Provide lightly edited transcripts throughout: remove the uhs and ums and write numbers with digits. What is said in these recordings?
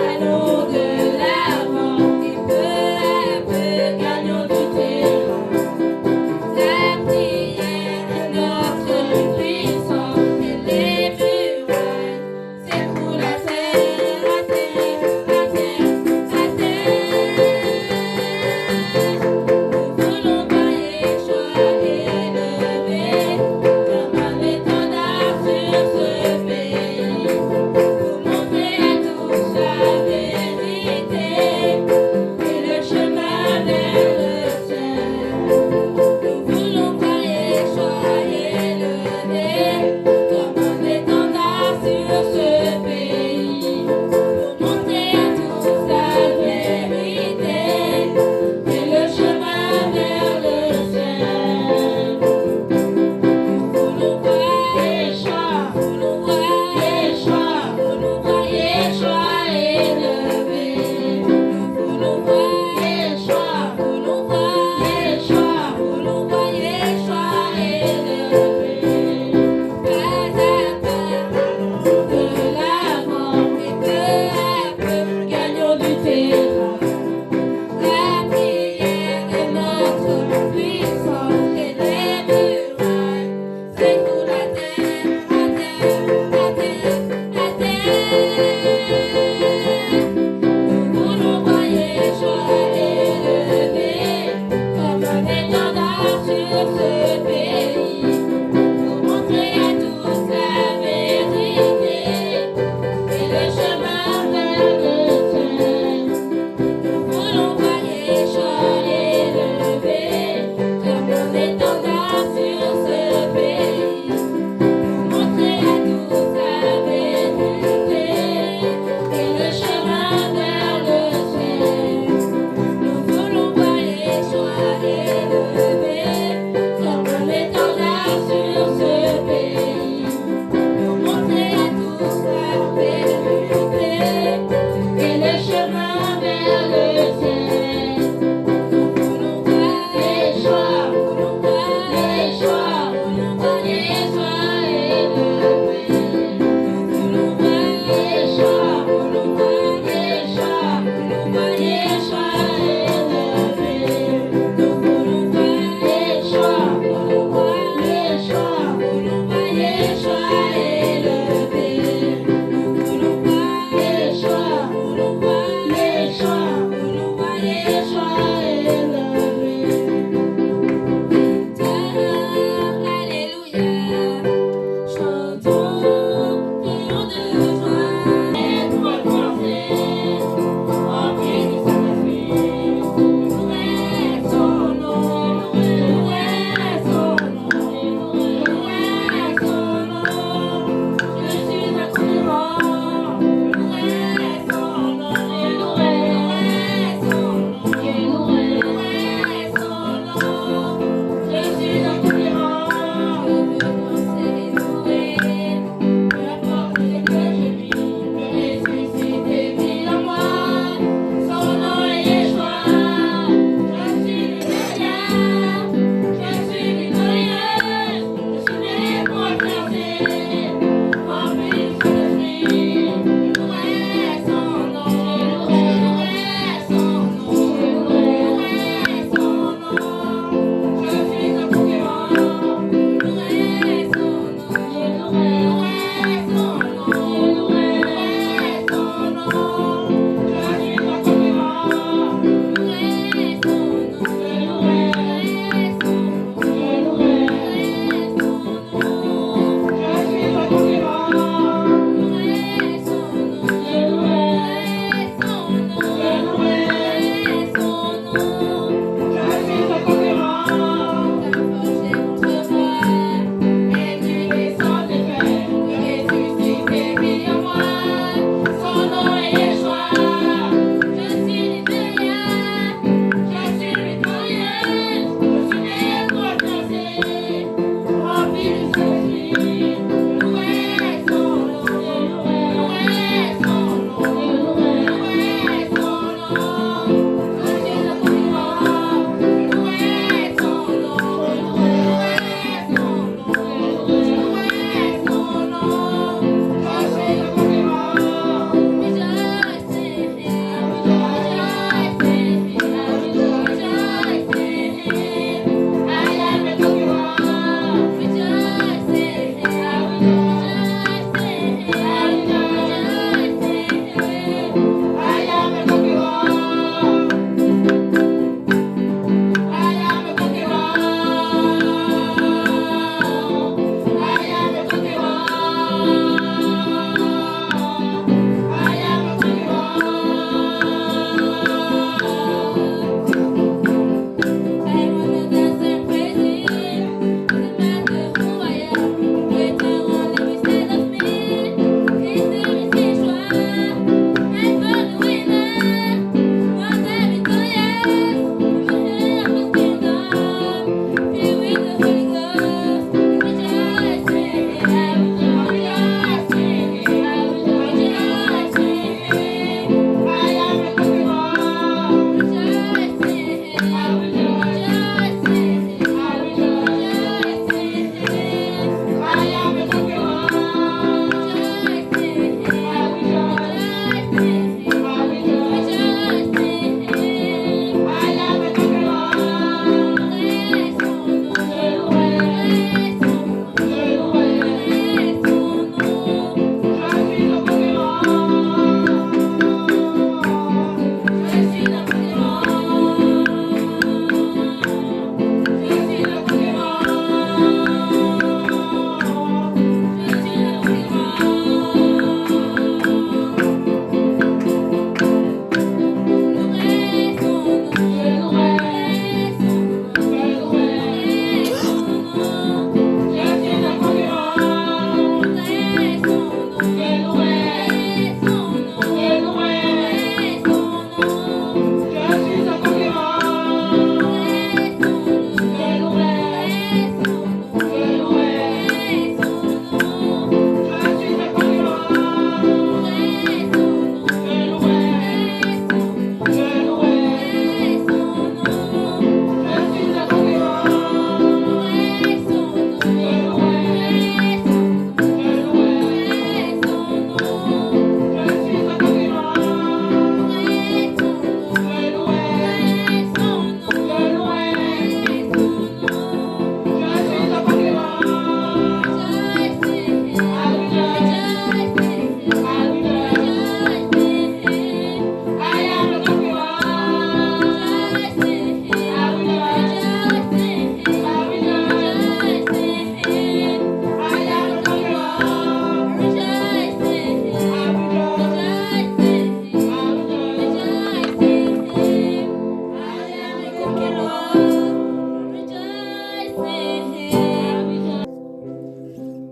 Allons de l'avant et peu à peu gagnons du terrain.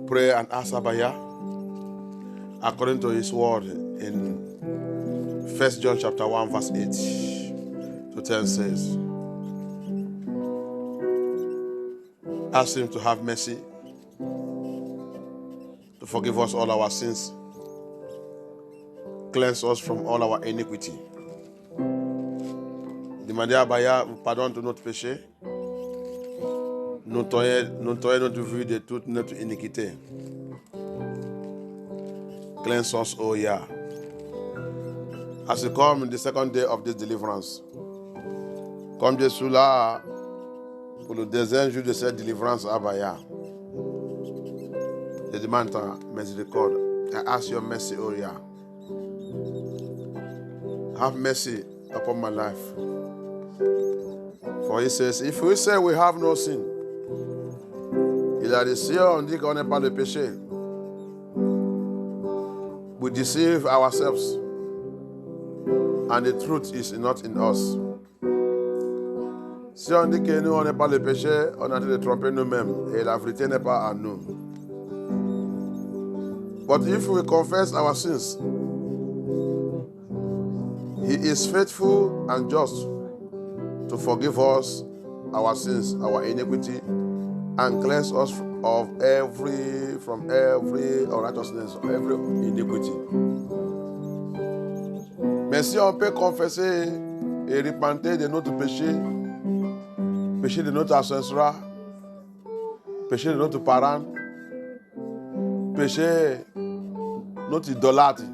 Pray and ask Abaya according to his word in 1 John chapter 1 verse 8 to 10 says, ask him to have mercy, to forgive us all our sins, cleanse us from all our iniquity. Demandez à Abaya pardon de notre péché, nous toyer notre vie de toute notre iniquité. Cleanse us, O Yah. As we come in the second day of this deliverance, comme je suis là pour le deuxième jour de cette délivrance, Abaya, je demande ta miséricorde. I ask your mercy, O Yah. Have mercy upon my life. For he says, if we say we have no sin, il a dit, si on dit qu'on n'est pas de péché, we deceive ourselves, and the truth is not in us. Si on dit que nous, on n'est pas le péché, on est en train de tromper nous-mêmes, et la vérité n'est pas en nous. But if we confess our sins, he is faithful and just to forgive us our sins, our iniquity, and cleanse us from every unrighteousness, every iniquity. Mais si on peut confesser et repentir de notre péché, péché de notre ancestral, péché de notre parent, péché notre idolâtre,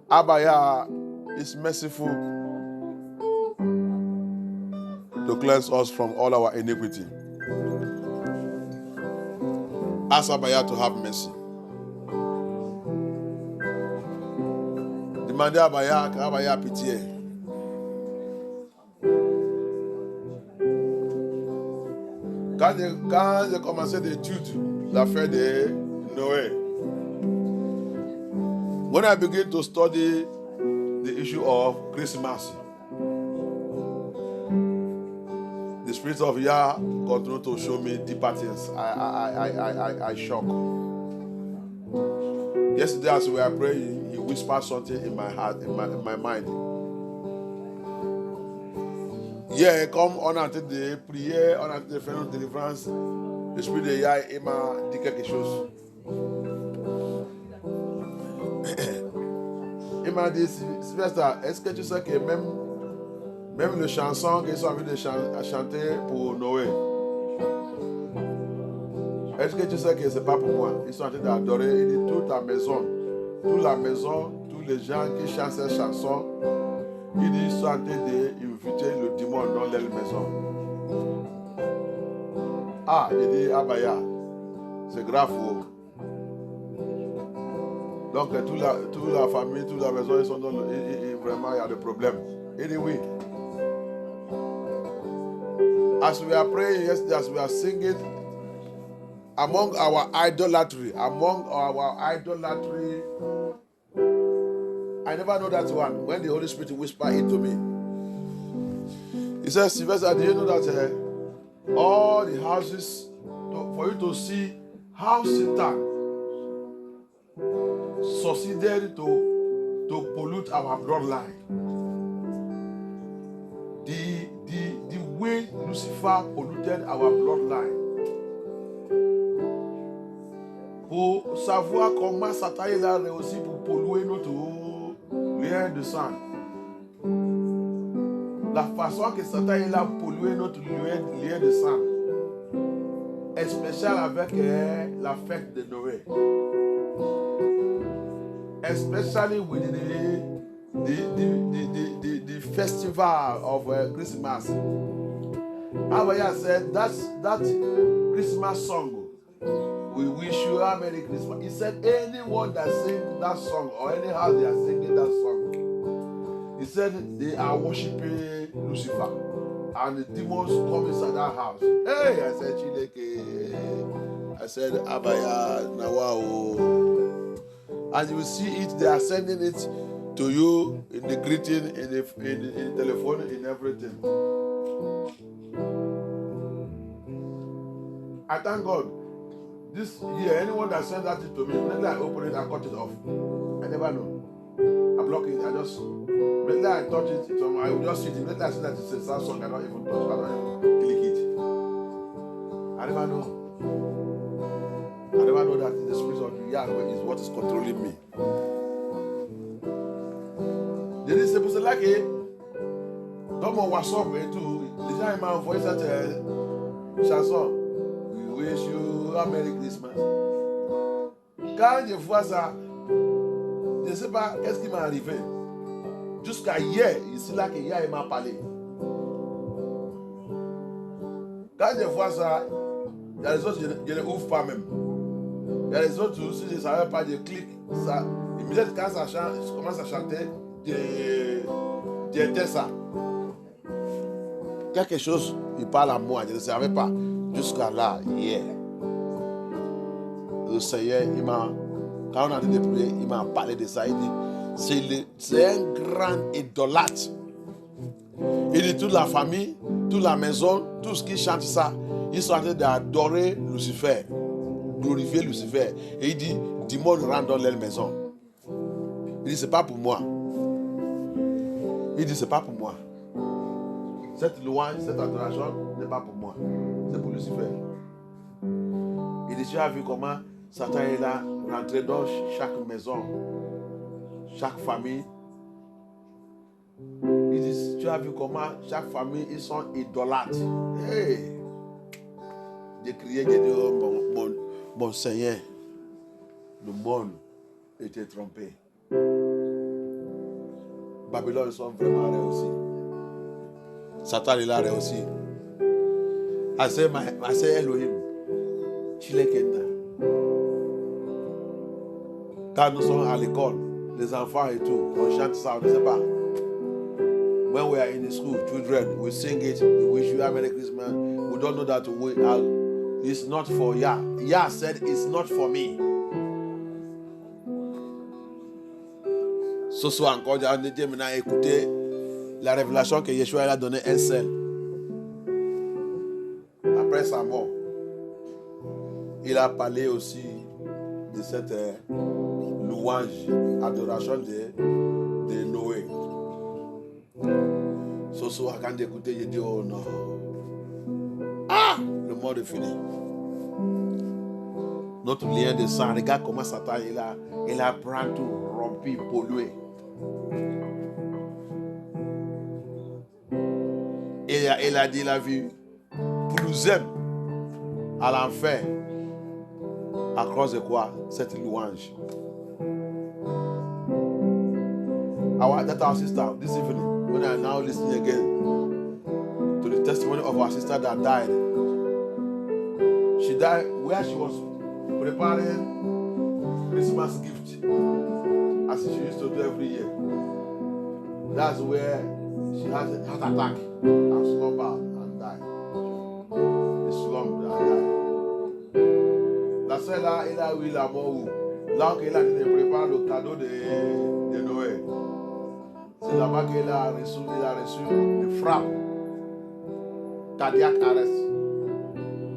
Abaya is merciful to cleanse us from all our iniquity. Ask Abaya to have mercy. Demandez à Abaya qu'Abaya a pitié. Quand j'ai commencé d'étudier l'affaire de Noé, when I began to study the issue of Christmas, the Spirit of Yah continued to show me deeper things. I shock. Yesterday, as we were praying, He whispered something in my heart, in my mind. Yeah, comme on a en train de prier, on a en train de faire notre délivrance, l'Esprit de Yah m'a dit quelque chose. m'a dit, Sylvestre, est-ce que tu sais que même les chansons qu'ils sont en train de chanter pour Noé, est-ce que tu sais que ce n'est pas pour moi? Ils sont en train d'adorer. Il dit toute la maison, tous les gens qui chantent ces chansons, il dit ils sont en train d'inviter le démon dans leur maison. Ah, il dit, Abaya, c'est grave. Donc toute la famille, toute la maison, ils sont dans vraiment, il y a des problèmes. Il dit oui. As we are praying yesterday, as we are singing, among our idolatry, I never know that one. When the Holy Spirit whispered into me, he says, Sylvester, do you know that all the houses, for you to see how Satan succeeded to pollute our bloodline. The way Lucifer polluted our bloodline. Pour savoir comment Satan a réussi pour polluer notre lien de sang. La façon que Satan a pollué notre lien de sang est spéciale avec la fête de Noé. Especially with the festival of Christmas. Abaya said that Christmas song, we wish you a Merry Christmas. He said anyone that sings that song or any house they are singing that song, he said they are worshiping Lucifer and the demons come inside that house. Hey, I said Chileke. I said Abaya Nawao. And you will see it, they are sending it to you in the greeting, in the telephone, in everything. I thank God. This year, anyone that sends that to me, maybe I open it and cut it off. I never know. I block it, I just, maybe I touch it, so I will just see it. Maybe I see that it's a sad song, I don't even touch it, I don't even click it. I never know. I never know that the spirit of Yahweh is what is controlling me. There is a person like it. Dans mon WhatsApp et tout, les gens ils m'ont envoyé cette chanson. We wish you a Merry Christmas. Quand je vois ça, je ne sais pas qu'est-ce qui m'est arrivé. Jusqu'à hier, ici là que hier il m'a parlé. Quand je vois ça, il y a les autres, je ne ouvre pas même. Il y a les autres, si je ne savais pas, je clique ça. Immédiatement, quand ça chante, je commence à chanter, j'étais ça. Quelque chose, il parle à moi, je ne savais pas. Jusqu'à là, hier. Le Seigneur, quand on a dit prier, il m'a parlé de ça. Il dit, c'est un grand idolâtre. Il dit, toute la famille, toute la maison, tout ce qui chante ça, ils sont en train d'adorer Lucifer. Glorifier Lucifer. Et il dit, démon rentre dans leur maison. Il dit, c'est pas pour moi. Il dit, c'est pas pour moi. Cette louange, cette adoration n'est pas pour moi. C'est pour Lucifer. Il dit, tu as vu comment Satan est là, rentré dans chaque maison, chaque famille. Il dit, tu as vu comment chaque famille, ils sont idolâtres. Hey! J'ai crié, j'ai dit, oh, mon Seigneur, le monde était trompé. Babylone, ils sont vraiment réussis. Satan, il a réussi. Assez Elohim. Chilekenda. Quand nous sommes à l'école, les enfants et tout, on chante ça, on ne sait pas. When we are in the school, children, we sing it, we wish you a Merry Christmas. We don't know that it's not for Yah. Yah said it's not for me. Ce soir encore, j'ai maintenant écouté la révélation que Yeshua a donnée un seul. Après sa mort, il a parlé aussi de cette louange, adoration de Noé. Ce soir, quand j'ai écouté, j'ai dit, oh non. Ah, le monde est fini. Notre lien de sang, regarde comment Satan il a pris tout, rompu, pollué. Et il a dit, il a vu plus à l'enfer à cause de quoi? Cette louange. That's our sister this evening. When I am now listening again to the testimony of our sister that died. She died where she was preparing Christmas gift as she used to do every year. That's where she had a heart attack and slumbered and died. She slumped and died. La seule là, il a eu la mort où? Là qu'il a dit de préparer le cadeau de Noël. C'est là-bas qu'il a reçu une frappe cardiaque arrest.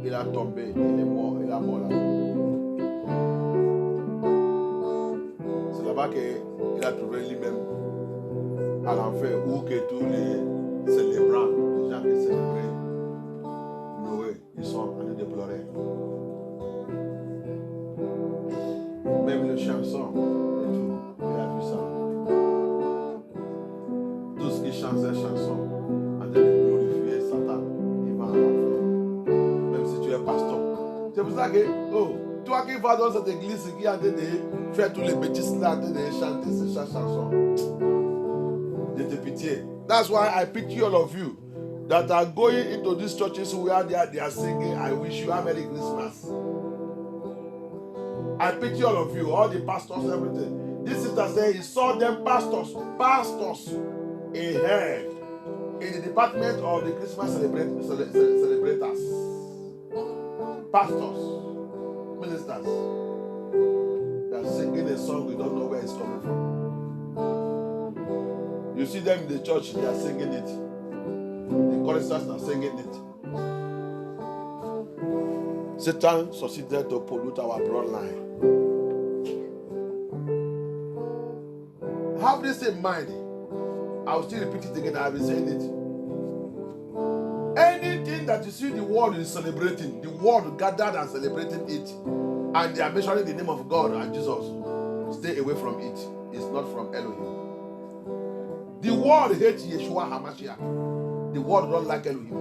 Il a tombé, il est mort, il a mort là. C'est là-bas qu'il a trouvé lui-même à l'enfer où que tous les célébrants, les gens qui célébraient Noël, ils sont en train de pleurer. Même les chansons et tout, il a vu ça. Tout ce qui chante ces chansons, en train de glorifier Satan, il va en enfer. Même si tu es pasteur. C'est pour ça que, toi qui vas dans cette église qui est en train de faire tous les bêtises là, en train de chanter ces chansons, de te pitié. That's why I pity all of you that are going into these churches where they are singing, I wish you a Merry Christmas. I pity all of you, all the pastors, everything. This sister said he saw them pastors ahead in the department of the Christmas celebrators. Pastors, ministers. They are singing a song we don't know where it's coming from. You see them in the church, they are singing it. The choristers are singing it. Satan succeeded to pollute our bloodline. Have this in mind. I will still repeat it again. I have been saying it. Anything that you see the world is celebrating, the world gathered and celebrating it, and they are mentioning the name of God and Jesus, stay away from it. It's not from Elohim. The world hates Yeshua HaMashiach. The world don't like Elohim.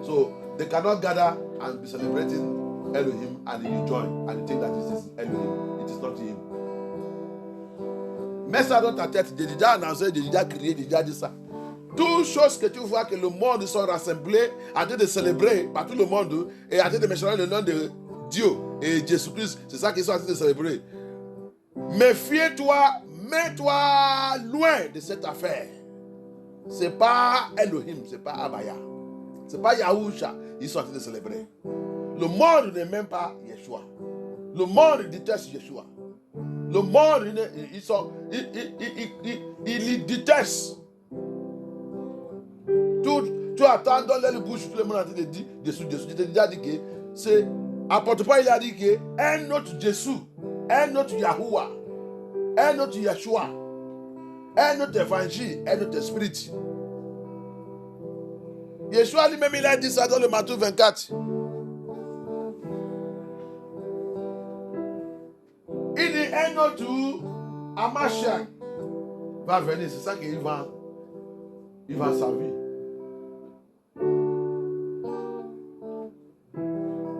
So they cannot gather and be celebrating Elohim and you join and you think that this is Elohim. It is not him. Mais ça dans ta tête, j'ai déjà annoncé, j'ai déjà crié, j'ai déjà dit ça. Toutes choses que tu vois que le monde sont rassemblés en train de célébrer par tout le monde et en train de mentionner le nom de Dieu et Jésus-Christ, c'est ça qu'ils sont en train de célébrer. Méfie-toi, mets-toi loin de cette affaire. C'est pas Elohim, c'est pas Abaya, c'est pas Yahusha, ils sont en train de célébrer. Le monde n'est même pas Yeshua. Le monde déteste Yeshua. Le monde, il déteste. Tu attends dans le bouche, tout le monde a dit Jésus. Je t'ai déjà dit que c'est, apporte pas, il a dit que un autre Jésus, un autre Yahuwah, un autre Yeshua, un autre évangile, un autre esprit. Yeshua lui-même, il a dit ça dans le Matthieu 24. Il dit un autre Hamashiach va venir, c'est ça qu'il va servir.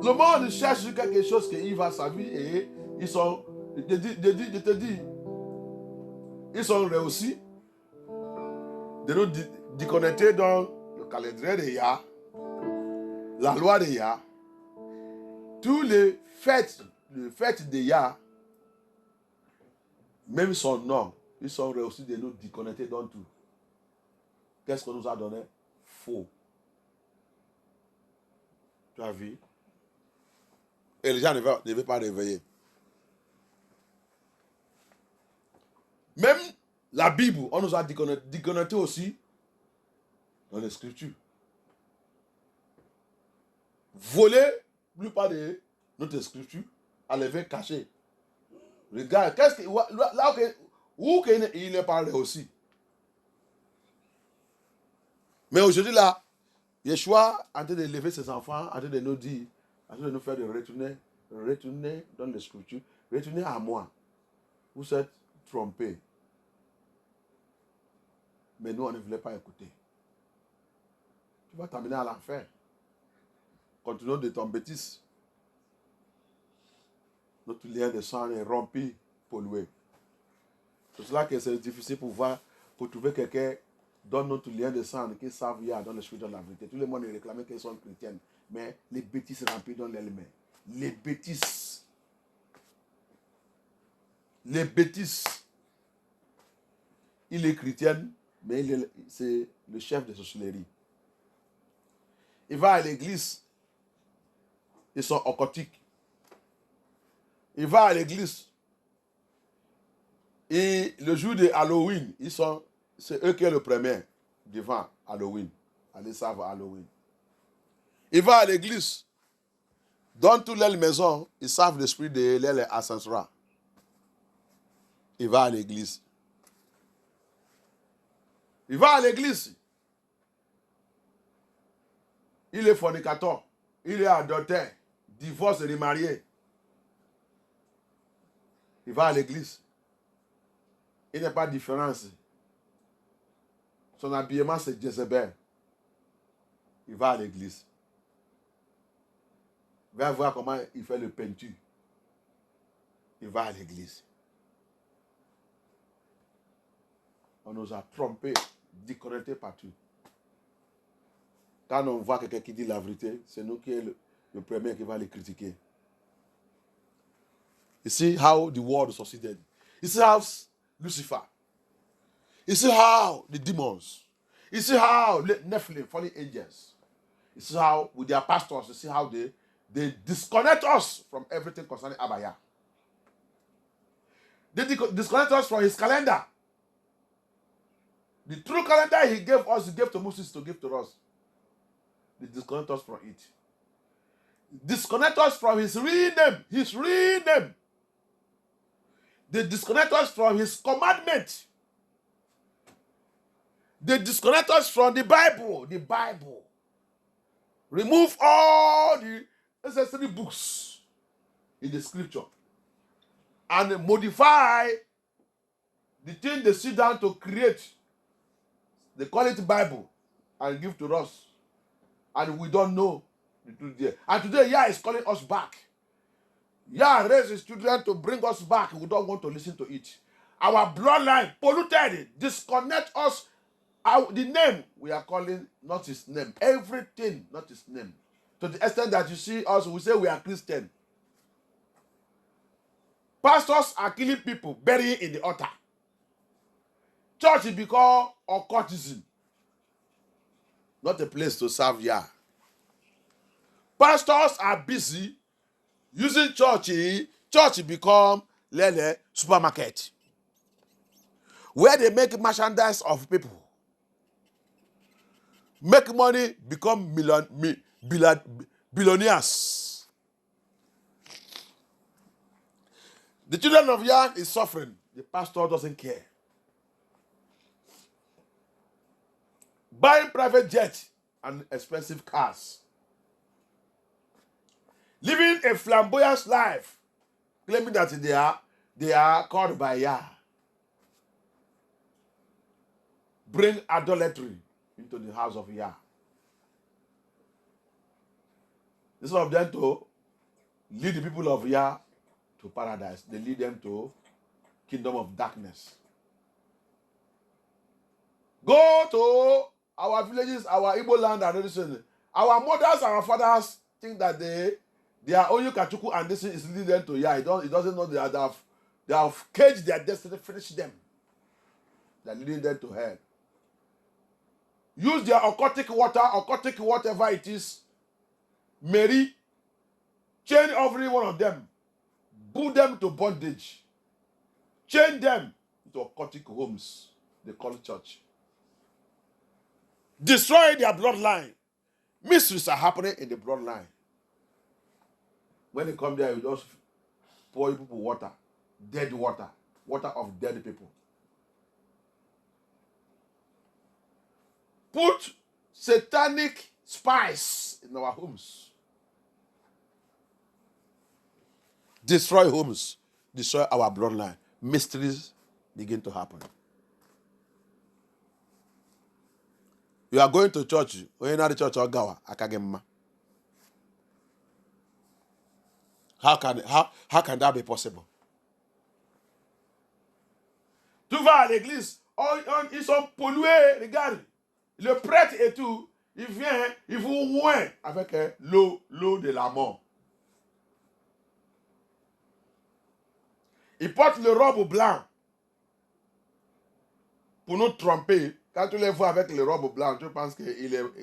Le monde cherche quelque chose qu'il va servir et ils sont, je te dis, ils sont réussis de nous déconnecter dans le calendrier de Yah, la loi de Yah, tous les fêtes de Yah, même son nom, ils sont réussis de nous déconnecter dans tout. Qu'est-ce qu'on nous a donné? Faux. Tu as vu? Et les gens ne veulent pas réveiller. Même la Bible, on nous a déconnecté aussi dans les Scriptures. Voler, plupart de notre Scripture, à lever caché. Regarde, là où il est parlé aussi. Mais aujourd'hui là, Yeshua a en train de lever ses enfants, en train de nous dire, en train de nous faire de retourner dans les Scriptures, retourner à moi. Vous êtes trompés. Mais nous, on ne voulait pas écouter. Tu vas t'amener à l'enfer. Continuons de ton bêtise. Notre lien de sang est rompu, pollué. C'est cela que c'est difficile pour trouver quelqu'un dans notre lien de sang qui savent dans le spirit de la vérité. Tout le monde réclame qu'elles sont chrétiennes. Mais les bêtises remplies dans les mains. Les bêtises. Les bêtises. Il est chrétien, mais c'est le chef de sorcellerie. Il va à l'église. Ils sont occultiques. Il va à l'église. Et le jour de Halloween, c'est eux qui sont le premier devant Halloween. Allez savoir Halloween. Il va à l'église. Dans toutes les maisons, ils savent l'esprit de l'aile ascensera. Il va à l'église. Il va à l'église. Il est fornicateur. Il est adultère. Divorce et remarié. Il va à l'église. Il n'y a pas de différence. Son habillement, c'est Jézabel. Il va à l'église. Il va voir comment il fait le peinture. Il va à l'église. On nous a trompés, déconnectés partout. Quand on voit quelqu'un qui dit la vérité, c'est nous qui sommes le premier qui va les critiquer. You see how the world succeeded. You see how Lucifer. You see how the demons. You see how Nephilim, fallen angels. You see how with their pastors, you see how they disconnect us from everything concerning Abaya. They disconnect us from his calendar. The true calendar he gave us, he gave to Moses to give to us. They disconnect us from it. Disconnect us from his real name. His real name. They disconnect us from his commandment. They disconnect us from the Bible. The Bible. Remove all the necessary books in the scripture. And modify the thing they sit down to create. They call it Bible. And give to us. And we don't know the truth there. And today, Yah is calling us back. Yah raised his children to bring us back. We don't want to listen to it. Our bloodline polluted. Disconnect us. The name we are calling, not his name. Everything, not his name. To the extent that you see us, we say we are Christian. Pastors are killing people, burying in the altar. Church is become occultism. Not a place to serve Yah. Pastors are busy using church. Church become lele supermarket, where they make merchandise of people. Make money, become billionaires. The children of Yah is suffering. The pastor doesn't care. Buying private jets and expensive cars. Living a flamboyant life. Claiming that they are called by Yah. Bring idolatry into the house of Yah. Instead of them to lead the people of Yah to paradise, they lead them to kingdom of darkness. Go to our villages, our Igbo land, and everything. Our mothers and our fathers think that they are only Kachuku and this is leading them to Yah. It doesn't know they have caged their destiny, finished them. They are leading them to hell. Use their occultic water, occultic whatever it is. Mary, chain every one of them. Put them to bondage. Chain them into occultic homes. They call it church. Destroy their bloodline. Mysteries are happening in the bloodline. When they come there, you just pour people water. Dead water. Water of dead people. Put satanic spice in our homes. Destroy homes. Destroy our bloodline. Mysteries begin to happen. You are going to church. When you're not the church, Ogawa, Akagemma. How can that be possible? Tu vas à l'église, ils sont pollués, regarde. Le prêtre et tout, il vient, il vous oint avec l'eau de la mort. Il porte le robe blanc pour nous tromper. Quand tu les vois avec le robe blanc, tu penses que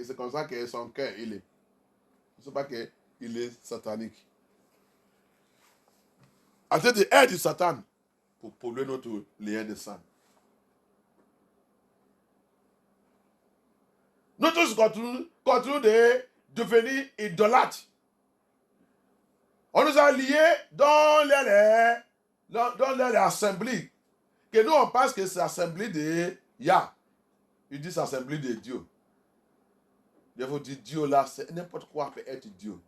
c'est comme ça que son cœur il est. Je ne sais pas qu'il est satanique. En fait, il aide du Satan pour polluer notre lien de sang. Nous tous continuons de devenir idolâtres. On nous a liés dans les assemblées. Que nous, on pense que c'est l'assemblée de Yah. Ils disent l'assemblée de Dieu. Je vous dis, Dieu là, c'est n'importe quoi peut être Dieu.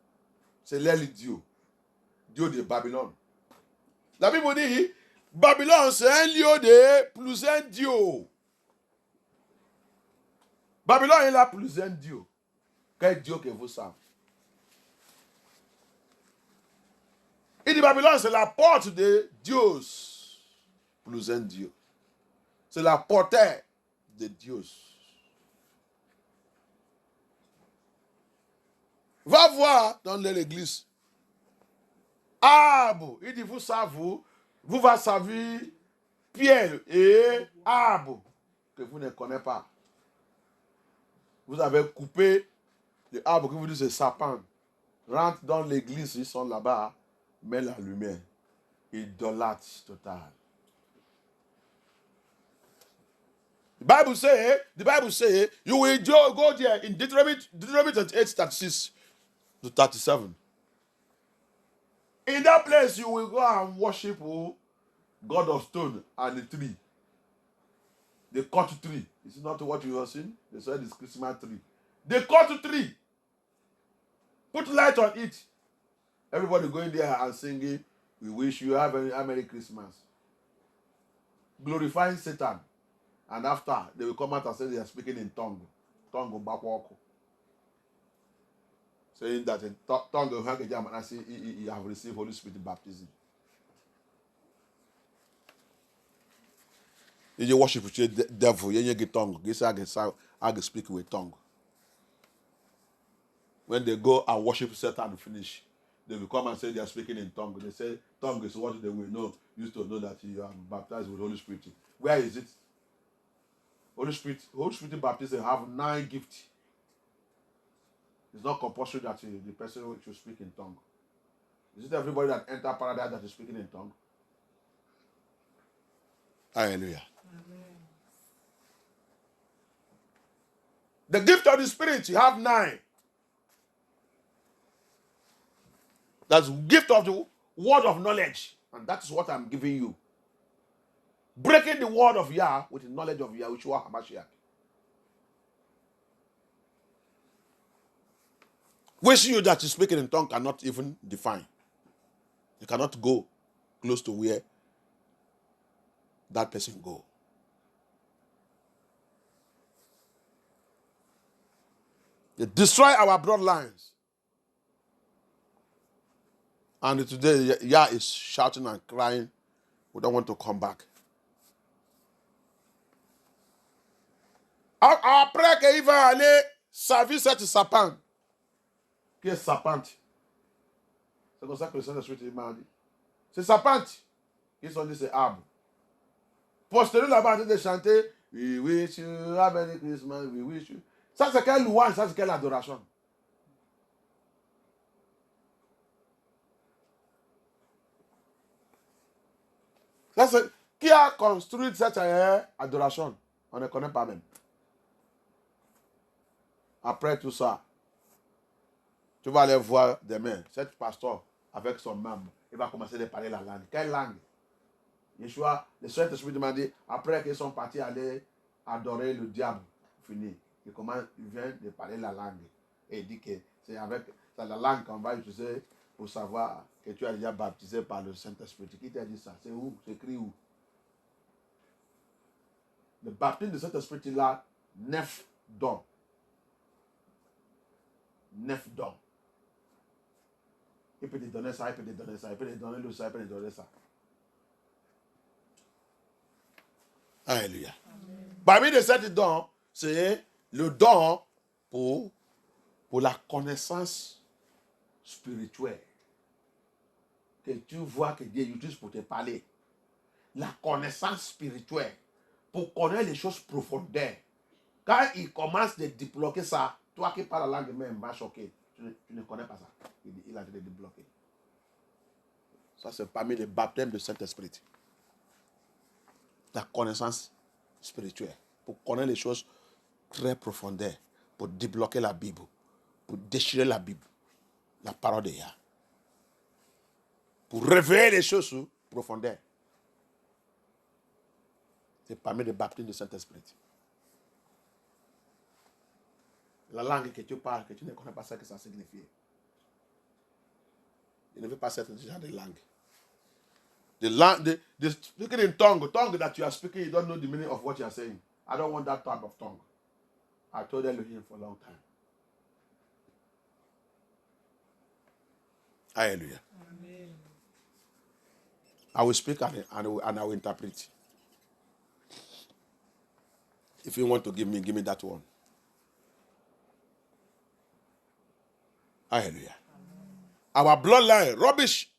C'est l'aile Dieu. Dieu de Babylone. La Bible dit, Babylone, c'est un lieu de plusieurs dieux. Babylone est là plusieurs dieux. Quel Dieu que vous savez? Il dit Babylone, c'est la porte de Dieu. Plusieurs dieux. C'est la portail de Dieu. Va voir dans l'église. Arbre. Il dit, vous savez, vous va servir Pierre et arbre que vous ne connaissez pas. Vous avez coupé le arbre que vous dites c'est sapin. Rentre dans l'église, ils sont là-bas, mets la lumière. Idolâtre total. The Bible says, you will go there in Deuteronomy 28, 36 to 37. In that place, you will go and worship God of stone and the tree. The cut tree. Is it not what you have seen? They said it's Christmas tree. The cut tree. Put light on it. Everybody going there and singing, we wish you have a Merry Christmas. Glorifying Satan. And after, they will come out and say they are speaking in tongue. Tongue bakwoko. Saying that in tongue and say you have received Holy Spirit baptism. You worship with the devil, you get tongue. You say I can speak with tongue. When they go and worship Satan and finish, they will come and say they are speaking in tongue. They say tongue is what they will know. Used to know that you are baptized with Holy Spirit. Where is it? Holy Spirit baptism have 9 gifts. It's not compulsory that the person should speak in tongue. Is it everybody that enter paradise that is speaking in tongue? Hallelujah. Amen. The gift of the Spirit, you have 9. That's gift of the word of knowledge. And that is what I'm giving you. Breaking the word of Yah with the knowledge of Yahushua HaMashiach. Wishing you that you speaking in tongue cannot even define. You cannot go close to where that person go. They destroy our bloodlines. And today, Yah is shouting and crying. We don't want to come back. Après qu'il va aller servir cette sapin, qui est sapante. C'est comme ça que le Saint-Esprit m'a dit. C'est sapante. Ils sont dit c'est arbre. Posterieur là-bas, en train de chanter, We wish you a Merry Christmas, we wish you. Ça, c'est quelle louange, ça, c'est quelle adoration. Ça, c'est qui a construit cette adoration? On ne connaît pas même. Après tout ça, tu vas aller voir demain, cet pasteur avec son membre, il va commencer à parler la langue. Quelle langue? Yeshua, le Saint-Esprit m'a dit, après qu'ils sont partis aller adorer le diable, fini. Il vient de parler la langue. Et il dit que c'est la langue qu'on va utiliser pour savoir que tu as déjà baptisé par le Saint-Esprit. Qui t'a dit ça? C'est où? C'est écrit où? Le baptême de Saint-Esprit, il a 9 dons. 9 dons. Il peut te donner ça, il peut te donner ça, il peut te donner le ça, il peut te donner ça. Alléluia. Parmi les 7 dons, c'est le don pour la connaissance spirituelle. Que tu vois que Dieu utilise pour te parler. La connaissance spirituelle. Pour connaître les choses profondeurs. Quand il commence de débloquer ça, toi qui parles la langue même va choquer. Tu ne connais pas ça. Il a été débloqué. Ça, c'est parmi les baptêmes de Saint-Esprit. La connaissance spirituelle. Pour connaître les choses très profondeurs. Pour débloquer la Bible. Pour déchirer la Bible. La parole de Yah. Pour réveiller les choses profondeurs. C'est parmi les baptêmes de Saint-Esprit. La langue que tu parles, que tu ne connais pas ce que ça signifie. Je ne veux pas cette genre de langue. The speaking in tongue that you are speaking, you don't know the meaning of what you are saying. I don't want that type of tongue. I told Elohim for a long time. Hallelujah. Amen. I will speak and I will interpret. If you want to give me that one. Hallelujah. Amen. Our bloodline, rubbish.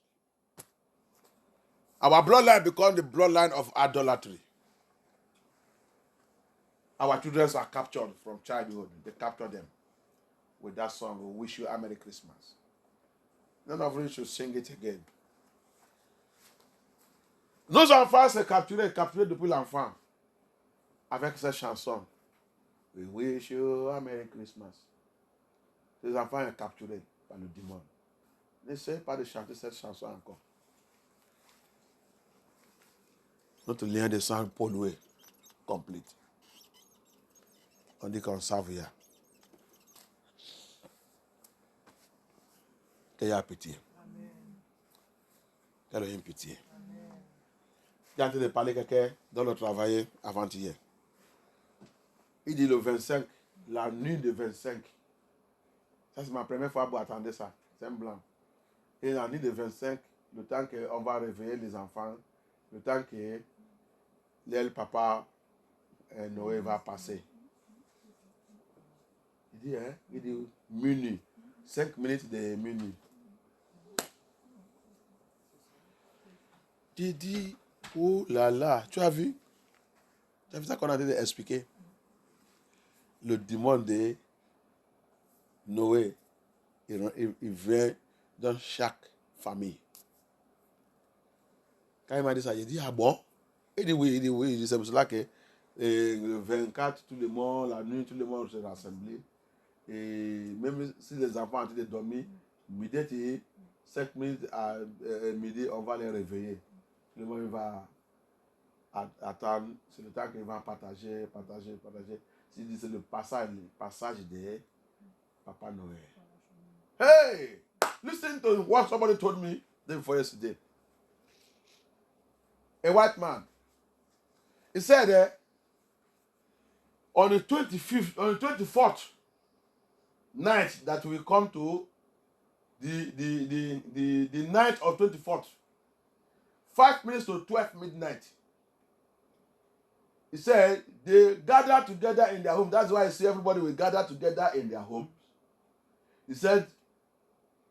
Our bloodline becomes the bloodline of idolatry. Our children are captured from childhood. They capture them with that song, "We Wish You a Merry Christmas." None of you should sing it again. Nos enfants sont capturés depuis l'enfant avec cette chanson. "We wish you a Merry Christmas." Les enfants sont capturés par le démon. N'essayez pas de chanter cette chanson encore. Notre lien de sang pollué, complète. On dit qu'on savait. Qu'il y a pitié. Qu'il y a pitié. J'ai en train de parler à quelqu'un dont on travaillait avant-hier. Il dit le 25, la nuit de 25. Ça, c'est ma première fois pour attendre ça. C'est un blanc. Et la nuit de 25, le temps qu'on va réveiller les enfants, le temps que le papa Noé va passer. Il dit minuit. 5 minutes de minuit. Tu dis, oh là là, tu as vu? Tu as vu ça qu'on a dit d'expliquer? Le démon de Noé, il vient dans chaque famille. Quand il m'a dit ça, il dit, ah bon? Il dit oui, il dit c'est pour cela que le 24, tout le monde, la nuit, tout le monde se rassemble. Et même si les enfants ont été dormir, midi, 5 minutes à midi, on va les réveiller. Le monde va attendre, c'est le temps qu'il va partager. S'il dit c'est le passage de Papa Noël. Hey! Listen to what somebody told me day before yesterday. A white man. He said on the 24th night that we come to the night of 24th, 5 minutes to 12 midnight. He said they gather together in their home. That's why I see everybody will gather together in their homes. He said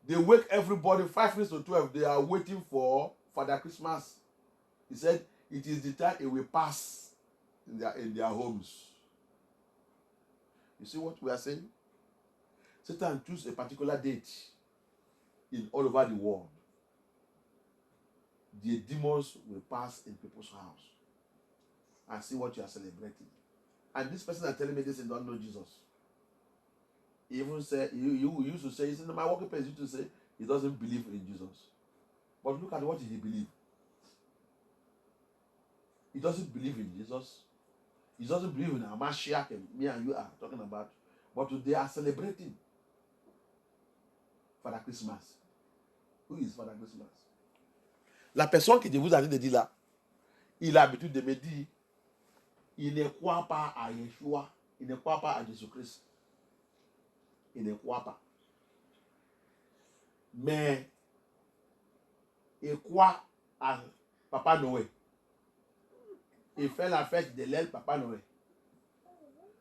they wake everybody 5 minutes to 12. They are waiting for Father Christmas. He said it is the time it will pass in their homes. You see what we are saying? Satan choose a particular date in all over the world. The demons will pass in people's house and see what you are celebrating. And this person is telling me this and don't know Jesus. He even said, you used to say, in my working place, you used to say, he doesn't believe in Jesus. But look at what did he believe. He doesn't believe in Jesus. He doesn't believe in our Mashiach, me and you are talking about. But they are celebrating Father Christmas. Who is Father Christmas? La personne que je vous ai dit là, il a l'habitude de me dire, il ne croit pas à Yeshua, il ne croit pas à Jésus-Christ. Il ne croit pas. Mais, et quoi à Papa Noé? Il fait la fête de l'aile Papa Noé.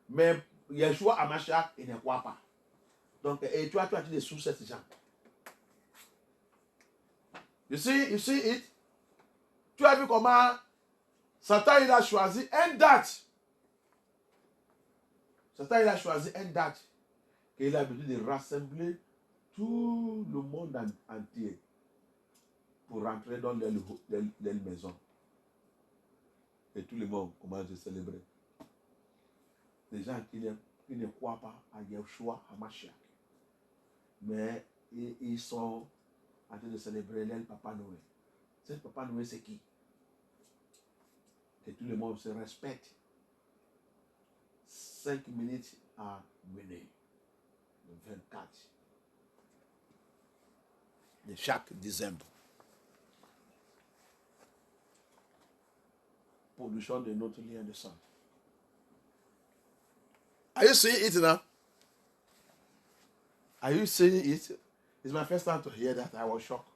Mais Yeshua Hamashiach, il ne croit pas. Donc, et tu as des sous ces gens. You see it? Tu as vu comment Satan il a choisi une date. Satan il a choisi une date qu'il a besoin de rassembler tout le monde entier pour rentrer dans les maisons. Et tout le monde commence à célébrer. Les gens qui ne croient pas à Yeshua Hamashiach. Mais ils sont en train de célébrer l'aile Papa Noé. Ce Papa Noé, c'est qui? Et tout le monde se respecte. 5 minutes à mener. Le 24 de chaque décembre. Pollution de notre lien de sang. Are you seeing it now? Are you seeing it? It's my first time to hear that. I was shocked.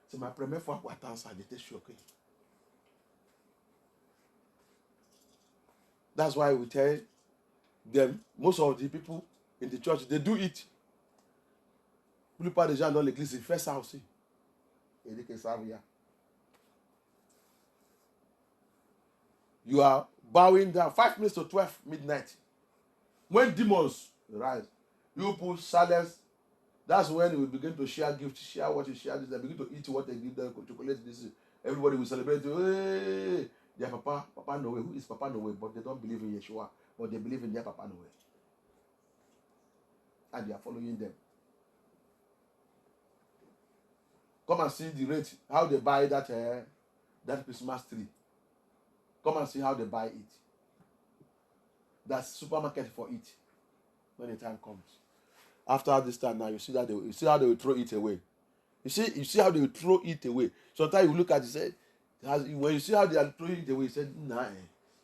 C'est ma première fois pour attendre ça. J'étais choqué. That's why we tell them, most of the people in the church, they do it. La plupart des gens dans l'église, ils font ça aussi. Et dit que ça vient. You are bowing down 5 minutes to 12 midnight. When demons rise, you put silence. That's when we begin to share gifts, share what you share. They begin to eat what they give them, chocolate. This. Everybody will celebrate. Hey, their Papa Noé. Who is Papa Noé? But they don't believe in Yeshua. But they believe in their Papa Noé. And they are following them. Come and see the rate, how they buy that Christmas tree. Come and see how they buy it. That's supermarket for it. When the time comes. After this time now, you see how they will throw it away. You see how they will throw it away. Sometimes you look at it, say, when you see how they are throwing it away, you say, nah,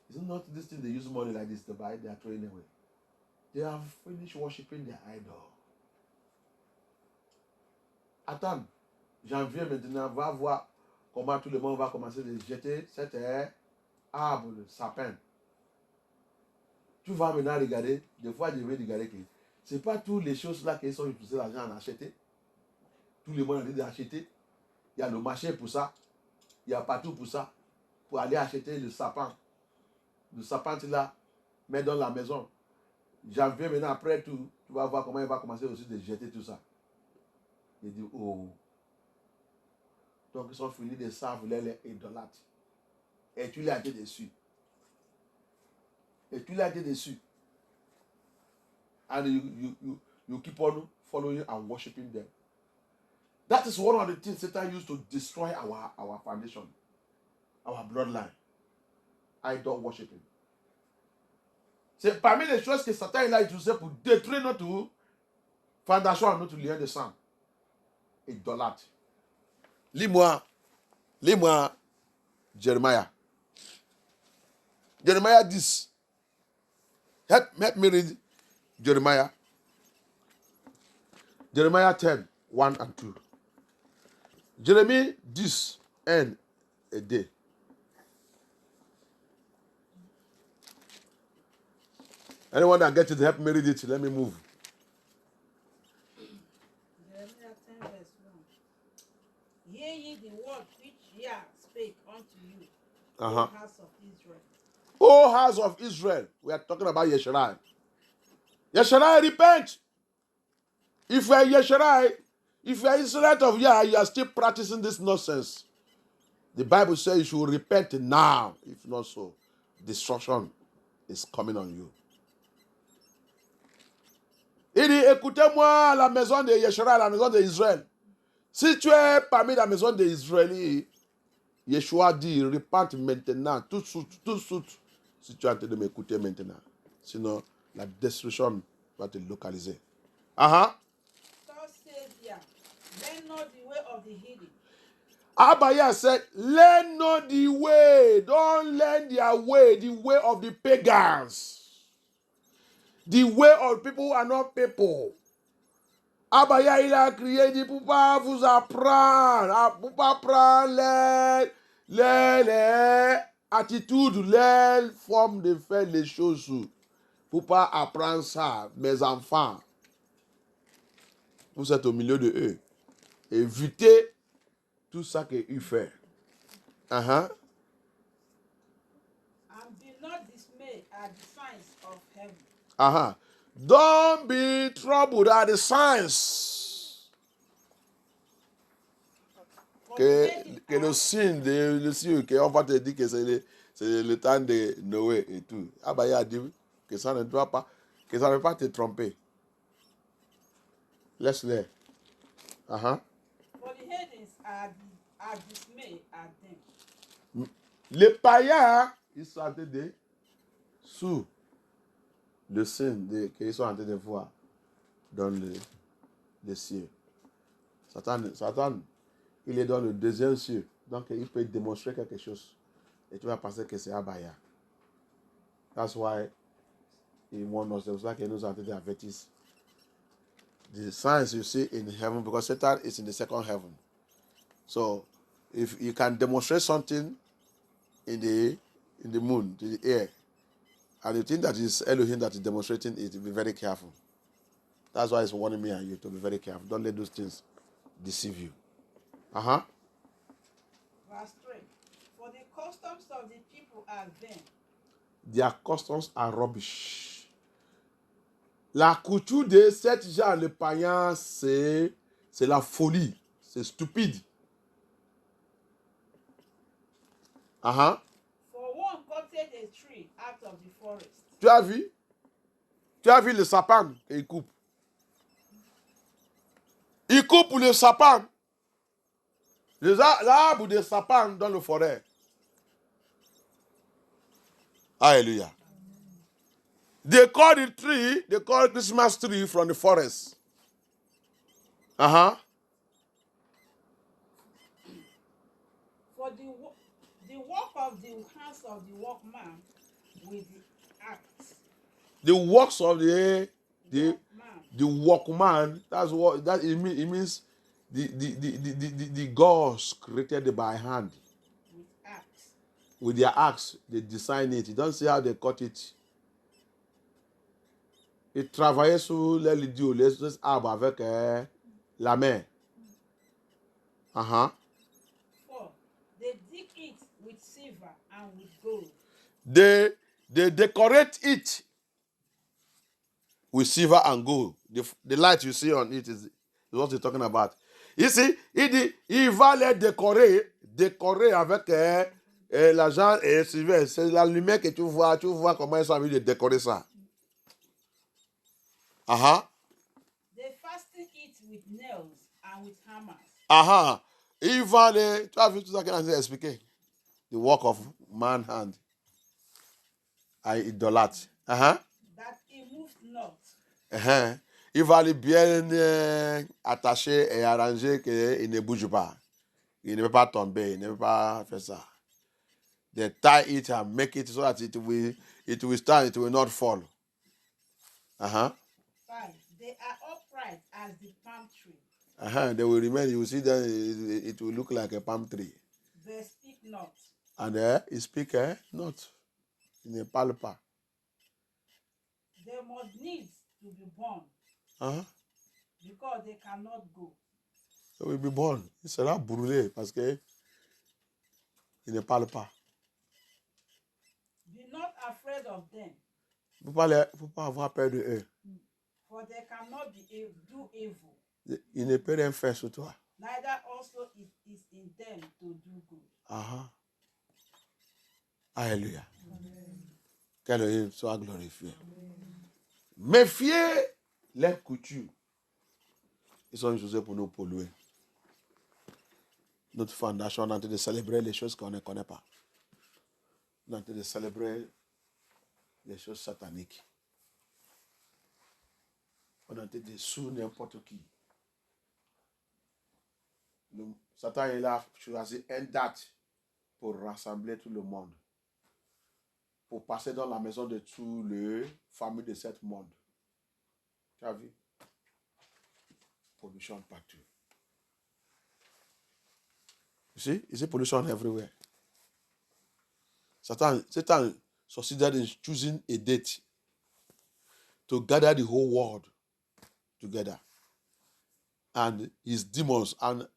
it's not this thing they use money like this to buy, they are throwing away. They have finished worshiping their idol. Attends, janvier maintenant, va voir comment tout le monde va commencer à jeter cet arbre de sapin. Tu vas maintenant regarder, des fois je vais regarder que ce n'est pas toutes les choses là qui sont utilisées l'argent à acheter. Tout le monde a envie d'acheter. Il y a le marché pour ça. Il y a partout pour ça. Pour aller acheter le sapin. Le sapin, tu l'as, mets dans la maison. Janvier maintenant, après tout, tu vas voir comment il va commencer aussi de jeter tout ça. Il dit, oh. Donc ils sont finis de servir les idolâtres. Et tu l'as été dessus. Et tu l'as été dessus. And you keep on following and worshiping them. That is one of the things Satan used to destroy our foundation, our bloodline. Idol worshiping. C'est parmi les choses que Satan a utilisées pour détruire notre fondation, notre lien de sang. Idolâtre. Lis-moi Jeremiah. Jeremiah 10. Help me read Jeremiah. Jeremiah 10, 1 and 2. Jeremiah 10, 1 et 2. Anyone that gets it, help me read it. Let me move. Jeremiah 10, verse 1. Hear ye the word which Yah spake unto you, O house of Israel. O house of Israel. We are talking about Yesharai. Yesharai, repent. If you are Yesharai, if you are Israelite of Yah, you are still practicing this nonsense. The Bible says you should repent now. If not so, destruction is coming on you. Il dit, écoutez-moi, la maison de Yeshua, la maison d'Israël. Si tu es parmi la maison des Israélites, Yeshua dit, repente maintenant, tout de suite, si tu es en train de m'écouter maintenant. Sinon, la destruction va te localiser. Thus says Yah, learn not the way of the heathen. Abaya said, learn not the way. Don't learn their way, the way of the pagans. The way of people who are not people. Abaya, il a crié, il dit, pour pas vous apprendre, pour pas prendre les attitudes, les formes de faire les choses. Pour pas apprendre ça, mes enfants. Vous êtes au milieu de eux. Évitez tout ça qu'ils font. And be not dismayed at the signs of heaven. Don't be troubled at the signs. Que le signe de ciel, qu'on va te dire que c'est le temps de Noé et tout. Il a dit que ça ne doit pas, que ça ne va pas te tromper. Laisse-les. For the heathens are dismayed at them. Les païens, ils sont en train de sous le signe qu'ils sont en train de voir dans le ciel. Satan, il est dans le deuxième ciel. Donc, il peut démontrer quelque chose. Et tu vas penser que c'est Abaya. That's why he warned us. C'est pour ça qu'il nous a été avertis. The signs you see in heaven, because Satan is in the second heaven. So, if you can demonstrate something in the moon, in the air, and you think that is Elohim that is demonstrating it, be very careful. That's why he's warning me and you to be very careful. Don't let those things deceive you. Verse 3. For the customs of the people are vain. Their customs are rubbish. La couture de cette gens, le païen, c'est la folie. C'est stupide. For one cutted a tree out of the forest. Tu as vu? Tu as vu le sapin qu'il coupe? Il coupe le sapin. L'arbre de sapin dans le forêt. Alléluia. They call the tree, they call Christmas tree from the forest. For the work of the hands of the workman with the axe. The works of the workman. That's what that it means. The gods created by hand. With axe. With their axe, they design it. You don't see how they cut it. Ils travaillaient sur les arbres avec la main. For they dig it with silver and with gold. They decorate it with silver and gold. The light you see on it is what you're talking about. You see, il va les décorer avec l'argent et silver. C'est la lumière que tu vois comment ils ont envie de décorer ça. They fasten it with nails and with hammers. Il va les... Tu as vu tout ça qu'il a expliqué? The work of man's hand. I idolâtre. That he moves not. Il va les bien attacher et arranger qu'il ne bouge pas. Il ne peut pas tomber, il ne peut pas faire ça. They tie it and make it so that it will stand, it will not fall. 5. They are upright as the palm tree. They will remain. You will see that it will look like a palm tree. They speak not. And it speak not. Il ne parle pas. They must needs to be born. Because they cannot go. They will be born. Il sera brûlé parce que il ne parle pas. Be not afraid of them. Faut pas avoir peur de eux. For they cannot do evil. Il ne peut rien faire sur toi. Neither also it is in them to do good. Alléluia. Qu'Elohim soit glorifié. Méfiez les coutumes. Ils sont utilisés pour nous polluer. Notre fondation, on est en train de célébrer les choses qu'on ne connaît pas. On est en train de célébrer les choses sataniques. On est en train de sous n'importe qui. Satan, il a choisi une date pour rassembler tout le monde. Pour passer dans la maison de tous les familles de ce monde. Tu as vu? Pollution part 2. You see pollution everywhere. Satan succeeded in choosing a date to gather the whole world together. And his demons, and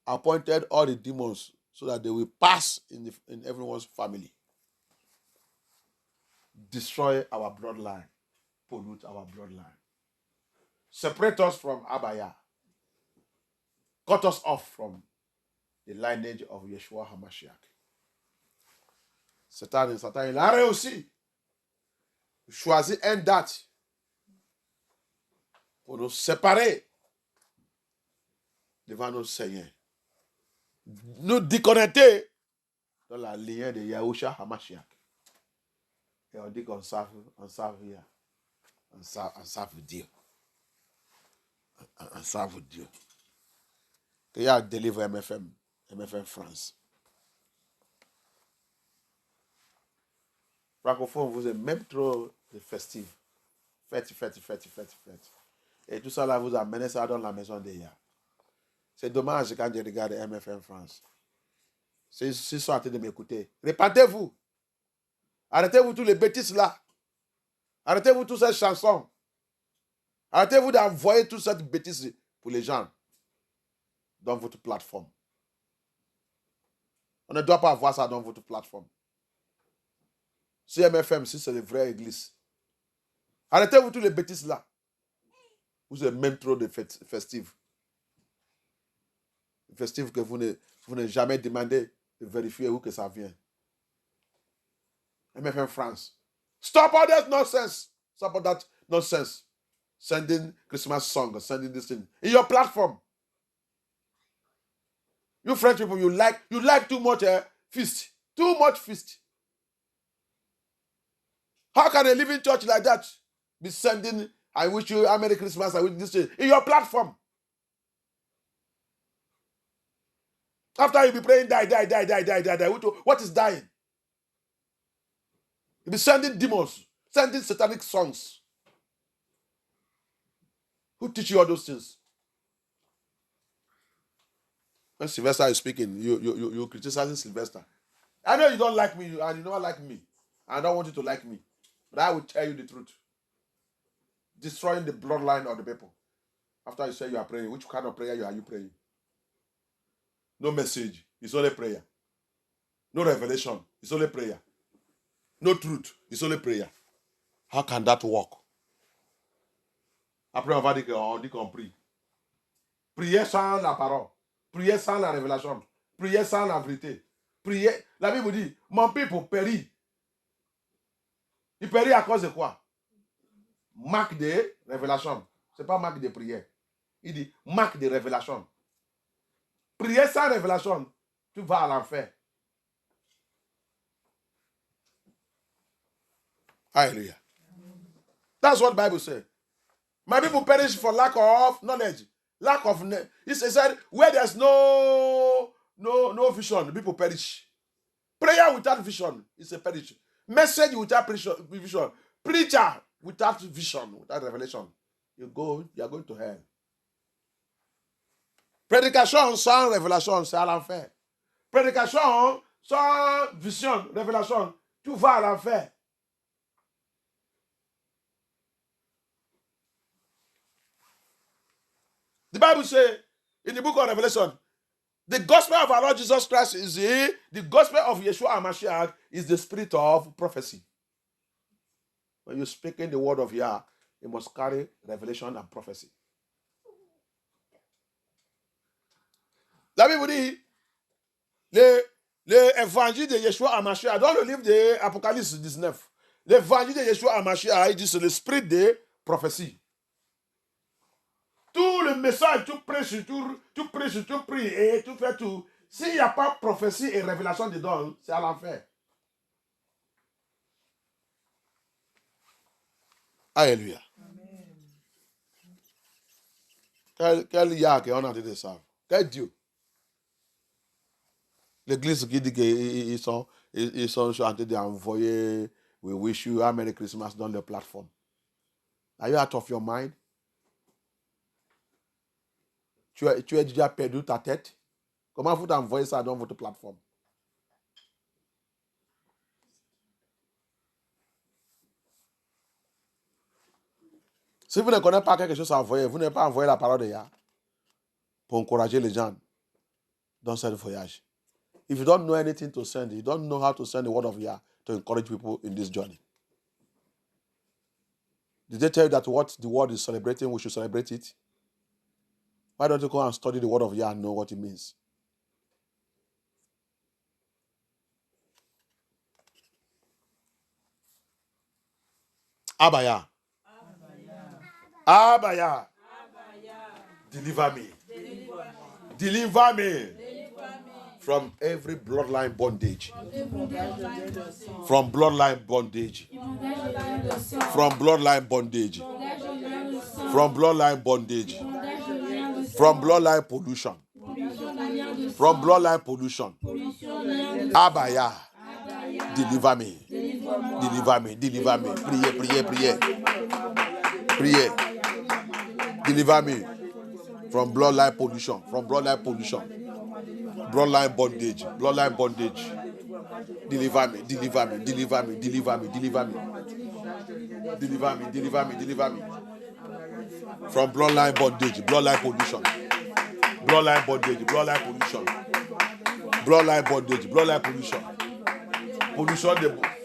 appointed all the demons so that they will pass in everyone's family. Destroy our bloodline. Pollute our bloodline. Separate us from Abaya. Cut us off from the lineage of Yeshua HaMashiach. Satan, il a réussi. Choisis une date pour nous séparer devant nos seigneurs. Nous déconnecter dans la lignée de Yahushua HaMashiach. Et on dit qu'on serve Dieu. On serve Dieu. Qu'il y a délivré MFM France. Francophone, vous êtes même trop festif. Fête. Et tout ça là, vous amenez ça dans la maison d'Eya. C'est dommage quand je regarde MFM France. S'ils sont en train de m'écouter, répandez-vous. Arrêtez-vous tous les bêtises là. Arrêtez-vous toutes ces chansons. Arrêtez-vous d'envoyer toutes cette bêtises pour les gens dans votre plateforme. On ne doit pas avoir ça dans votre plateforme. Si MFM, si c'est une vraie église. Arrêtez-vous tous les bêtises là. Vous êtes même trop de festives. Festives que vous n'avez jamais demandé de vérifier où que ça vient. MFM France. Stop all that nonsense. Stop all that nonsense. Sending Christmas songs, sending this thing in your platform. You French people, you like too much feast. Too much feast. How can a living church like that be sending, I wish you a Merry Christmas, I wish this thing, in your platform? After you be praying, die. What is dying? You be sending demons, sending satanic songs. Who teach you all those things? When Sylvester is speaking, you criticizing Sylvester. I know you don't like me, and you don't like me. I don't want you to like me. But I will tell you the truth. Destroying the bloodline of the people. After you say you are praying, which kind of prayer are you praying? No message. It's only prayer. No revelation. It's only prayer. No truth. It's only prayer. How can that work? Après, on va dire qu'on prie. Prier sans la parole. Prier sans la révélation. Prier sans la vérité. Prier. La Bible dit, mon peuple périt. Il périt à cause de quoi? Manque de révélation. Ce n'est pas manque de prière. Il dit manque de révélation. Prier sans révélation, tu vas à l'enfer. Hallelujah. That's what the Bible says. My people perish for lack of knowledge. He said, where there's no vision, the people perish. Prayer without vision is a perish. Message without vision. Preacher without vision, without revelation. You are going to hell. Prédication sans révélation, c'est à l'enfer. Prédication sans vision, révélation, tu vas à l'enfer. The Bible says in the book of Revelation, the gospel of our Lord Jesus Christ is the gospel of Yeshua HaMashiach is the spirit of prophecy. When you speak in the word of Yah, you must carry revelation and prophecy. La Bible dit, l'évangile de Yeshua HaMashiach, dans le livre de Apocalypse 19, l'évangile de Yeshua HaMashiach, il dit c'est l'esprit de prophétie. Tout le message, tu prêches, tu pries et tu fais tout. S'il n'y a pas prophétie et révélation dedans, c'est à l'enfer. Alléluia. Quel Yah qu'on a dit de ça? Quel Dieu? L'église qui dit qu'ils sont en train d'envoyer We wish you a Merry Christmas dans leur plateforme. Are you out of your mind? Tu as déjà perdu ta tête? Comment vous envoyez ça dans votre plateforme? Si vous ne connaissez pas quelque chose à envoyer, vous n'avez pas envoyé la parole de Yah pour encourager les gens dans ce voyage. If you don't know anything to send, you don't know how to send the word of Yah to encourage people in this journey. Did they tell you that what the world is celebrating, we should celebrate it? Why don't you go and study the word of Yah and know what it means? Abaya. Abaya. Deliver me. Deliver me from every bloodline bondage. From bloodline bondage. From bloodline bondage. From bloodline bondage. From bloodline pollution. From bloodline pollution. Abaya. Deliver me. Deliver me. Deliver me. Priez, priez, priez. Priez. Deliver me from bloodline pollution. From bloodline pollution. Bloodline bondage. Bloodline bondage. Deliver me. Deliver me. Deliver me. Deliver me. Deliver me. Deliver me. Deliver me. Deliver me. From bloodline bondage. Bloodline pollution. Bloodline bondage. Bloodline pollution. Bloodline bondage. Bloodline pollution. Pollution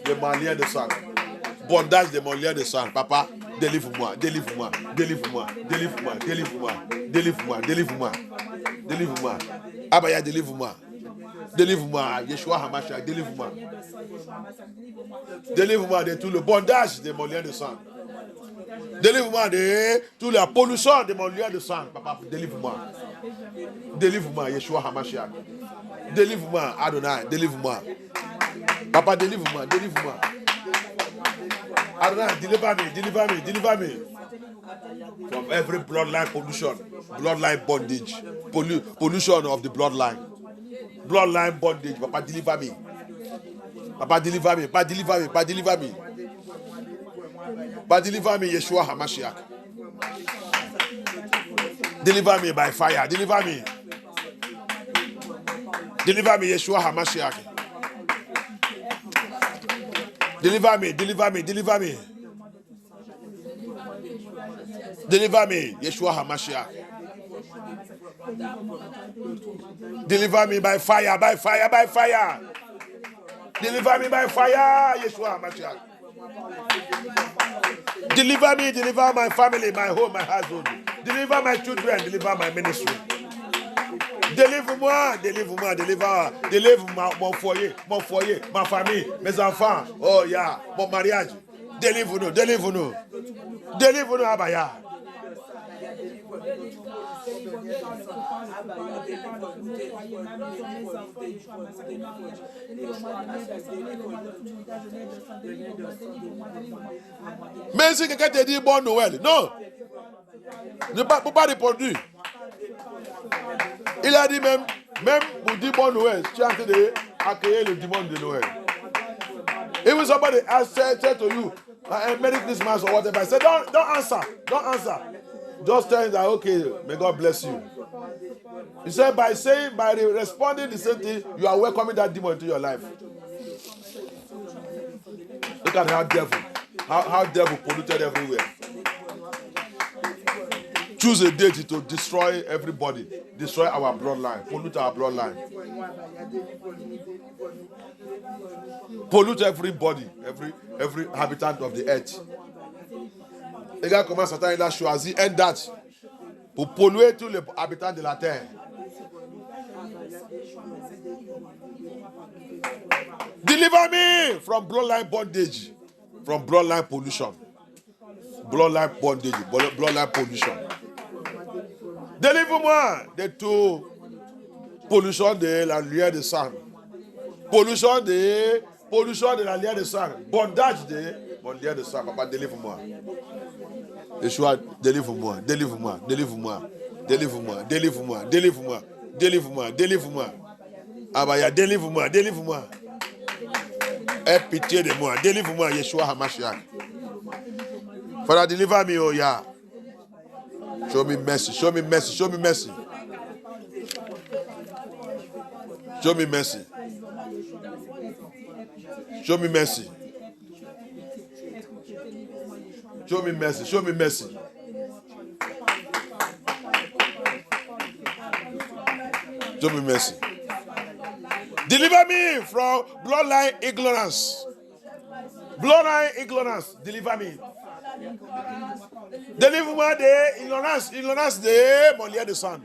des Maliens de sang. Bondage des Maliens de sang. Papa, délivre-moi, délivre-moi, délivre-moi, délivre-moi, délivre-moi, délivre-moi, délivre-moi, délivre-moi. Abaya, délivre-moi. Délivre-moi, Yeshua Hamashiach, délivre-moi. Délivre-moi de tout le bondage des Maliens de sang. Délivre-moi de toute la pollution des Maliens de sang. Papa, délivre-moi. Délivre-moi, Yeshua Hamashiach. Délivre-moi, Adonai, délivre-moi. Papa, délivre-moi, délivre-moi. Adonai, deliver me, deliver me, deliver me from every bloodline pollution, bloodline bondage, pollution of the bloodline, bloodline bondage. Papa, deliver me. Papa, deliver me. Papa, deliver me. Papa, deliver me. Papa, deliver me, Yeshua Hamashiach. Deliver me by fire. Deliver me. Deliver me, Yeshua Hamashiach. Deliver me, deliver me, deliver me. Deliver me, Yeshua HaMashiach. Deliver me by fire, by fire, by fire. Deliver me by fire, Yeshua HaMashiach. Deliver me, deliver my family, my home, my household. Deliver my children, deliver my ministry. Délivre-moi, délivre-moi, délivre-moi mon foyer, ma famille, mes enfants. Oh yeah, mon mariage. Délivre-nous, délivre-nous. Délivre-nous, Abaya. Mais si quelqu'un te dit bon Noël, non. Ne peux pas répondre. Il a dit même pour dire bon Noël, tu es en train d'accueillir le dimanche de Noël. If somebody said to you, Merry Christmas or whatever, I said, don't answer. Don't answer. Just tell him that, okay, may God bless you. He said, by responding the same thing, you are welcoming that demon into your life. Look at how devil polluted everywhere. Choose a date to destroy everybody, destroy our bloodline, pollute our bloodline. Pollute everybody, every habitant of the earth. Les gars, comment Satan il a choisi une date pour polluer tous les habitants de la terre. Deliver me from bloodline bondage, from bloodline pollution, bloodline bondage, bloodline pollution. Délivre-moi de tout pollution de la lumière de sang, pollution de la lumière de sang, bondage de mon lumière de sang. Papa, délivre-moi. Yeshua, délivre-moi, délivre-moi, délivre-moi, délivre-moi, délivre-moi, délivre-moi, délivre-moi, délivre-moi. Abaya, délivre-moi, délivre-moi. Aie pitié de moi, délivre-moi, Yeshua HaMashiach. Father, deliver me, oh yeah. Show me mercy, show me mercy, show me mercy. Show me mercy. Show me mercy. Show me mercy. Show me mercy. Show me mercy. Deliver me from bloodline ignorance. Bloodline ignorance. Deliver me. Délivre-moi de ignorance. Ignorance de mon lien de sang.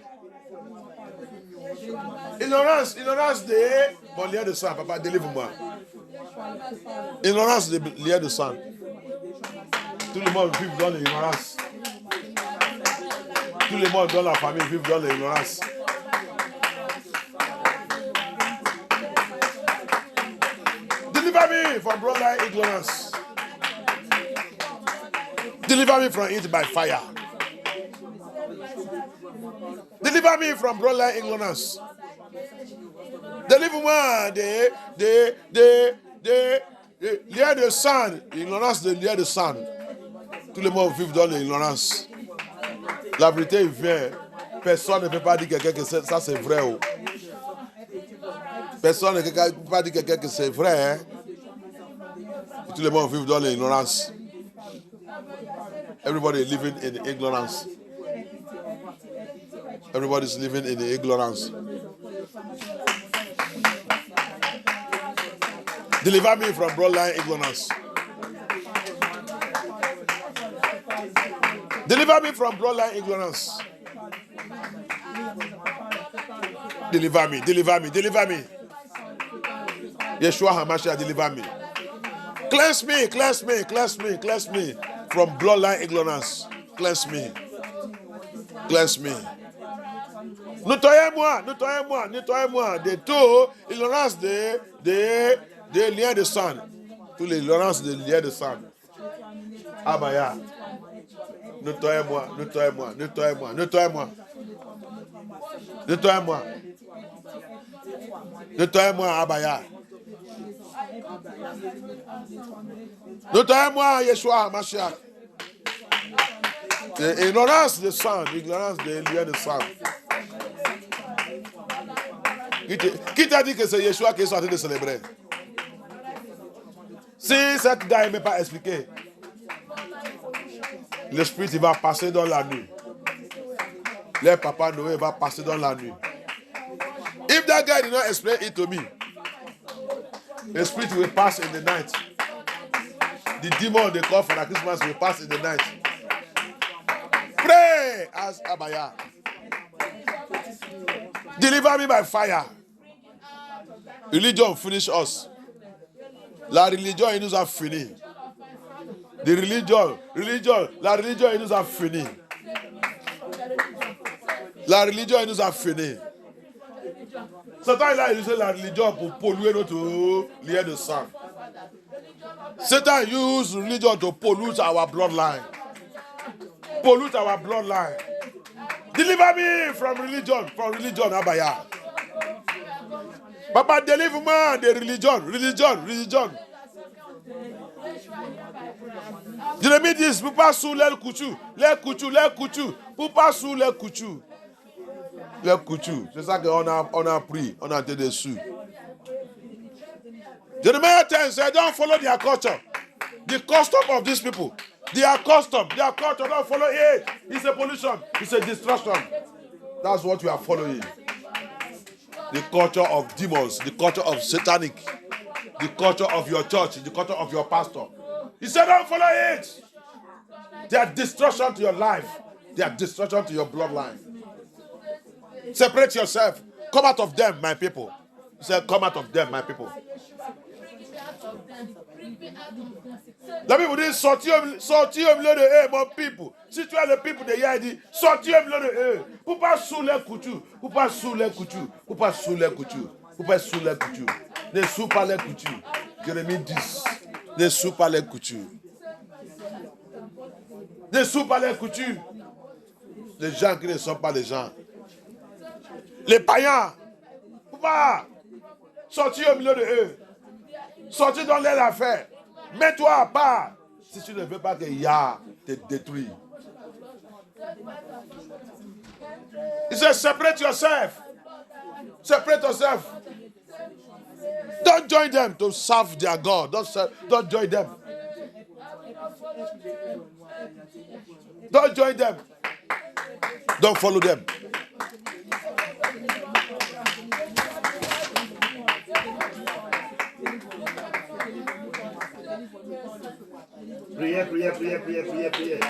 Ignorance de mon lien de sang. Papa, délivre-moi. Ignorance de lien de sang. Tout le monde vit dans l'ignorance. Tout le monde dans la famille vit dans l'ignorance. Deliver me from bloodline ignorance. Deliver me from it by fire. Deliver me from bloodline ignorance. Délivre-moi de lien de sang. Ignorance de lien de sang. Tout le monde vit dans l'ignorance. La vérité vient. Personne ne peut pas dire quelqu'un que ça c'est vrai. Oh. Personne ne peut pas dire quelqu'un que c'est vrai. Hein. Tout le monde vit dans l'ignorance. Everybody living in ignorance. Everybody's living in ignorance. Deliver me from bloodline ignorance. Deliver me from bloodline ignorance. Deliver me, deliver me, deliver me. Yeshua HaMashiach, deliver me. Cleanse me, cleanse me, cleanse me, cleanse me from bloodline ignorance. Cleanse me. Cleanse me. Nettoyez-moi, nettoyez-moi, nettoyez-moi de tout ignorance de liens de sang. Toute l'ignorance de liens de sang. Abaya. Nettoyez-moi, nettoyez-moi, nettoyez-moi, nettoyez-moi. Nettoyez-moi. Nettoyez-moi, Abaya. Nettoyez-moi, Yeshua HaMashiach. Ignorance de sang, ignorance des liens de sang. Qui t'a dit que c'est Yeshua qui est en train de célébrer? Si cette dame ne m'a pas expliqué, l'esprit il va passer dans la nuit. Le papa Noé va passer dans la nuit. If that guy did not explain it to me, the spirit will pass in the night. The demon they call for the Christmas will pass in the night. Pray as Abaya. Deliver me by fire. Religion finish us. La religion il nous a fini. La religion il nous a fini. La religion il nous a fini. Satan il a utilisé la religion pour polluer notre lien de sang. Satan use religion to pollute our bloodline. Pollute our bloodline. Deliver me from religion, Abaya. Papa, deliver-moi de religion. Jérémie dit, pour pas sous les coutus. Pour pas sous les coutus. Les coutus. C'est ça qu'on a pris. On a été dessus. Jeremiah 10 said, don't follow their culture. The custom of these people. Their culture, don't follow it. It's a pollution. It's a destruction. That's what we are following. The culture of demons, the culture of satanic, the culture of your church, the culture of your pastor. He said, don't follow it. They are destruction to your life. They are destruction to your bloodline. Separate yourself. Come out of them, my people. He said, come out of them, my people. La Bible dit, sortis au milieu de eux, mon people. Si tu as le people de Yah, il dit, sortis au milieu de eux. Pour pas sous les coutus. Ne sous pas les coutus. Jérémie 10. Ne sous pas les coutus. Ne sous pas les coutus. Les gens qui ne sont pas les gens. Les païens. Pour pas sortir au milieu de eux. Sortir dans leur affaire. Mets-toi à part. Si tu ne veux pas que Yah te détruise. Il dit, separate yourself. Separate yourself. Don't join them to serve their God. Don't join them. Don't join them. Don't follow them. Priez. Priez.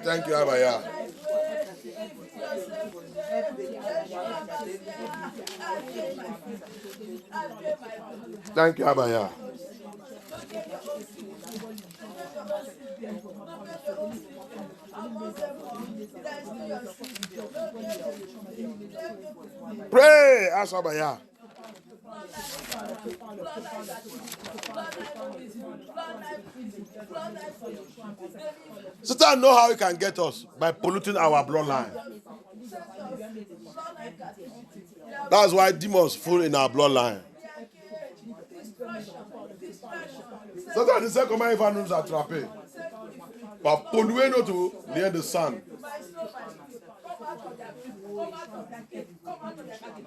Thank you, Abaya. Thank you, Abaya. Pray, ask Abaya. Satan know how he can get us by polluting our bloodline. That's why demons fall in our bloodline. Satan ne sait comment il va nous attraper. Par polluer notre lien de sang.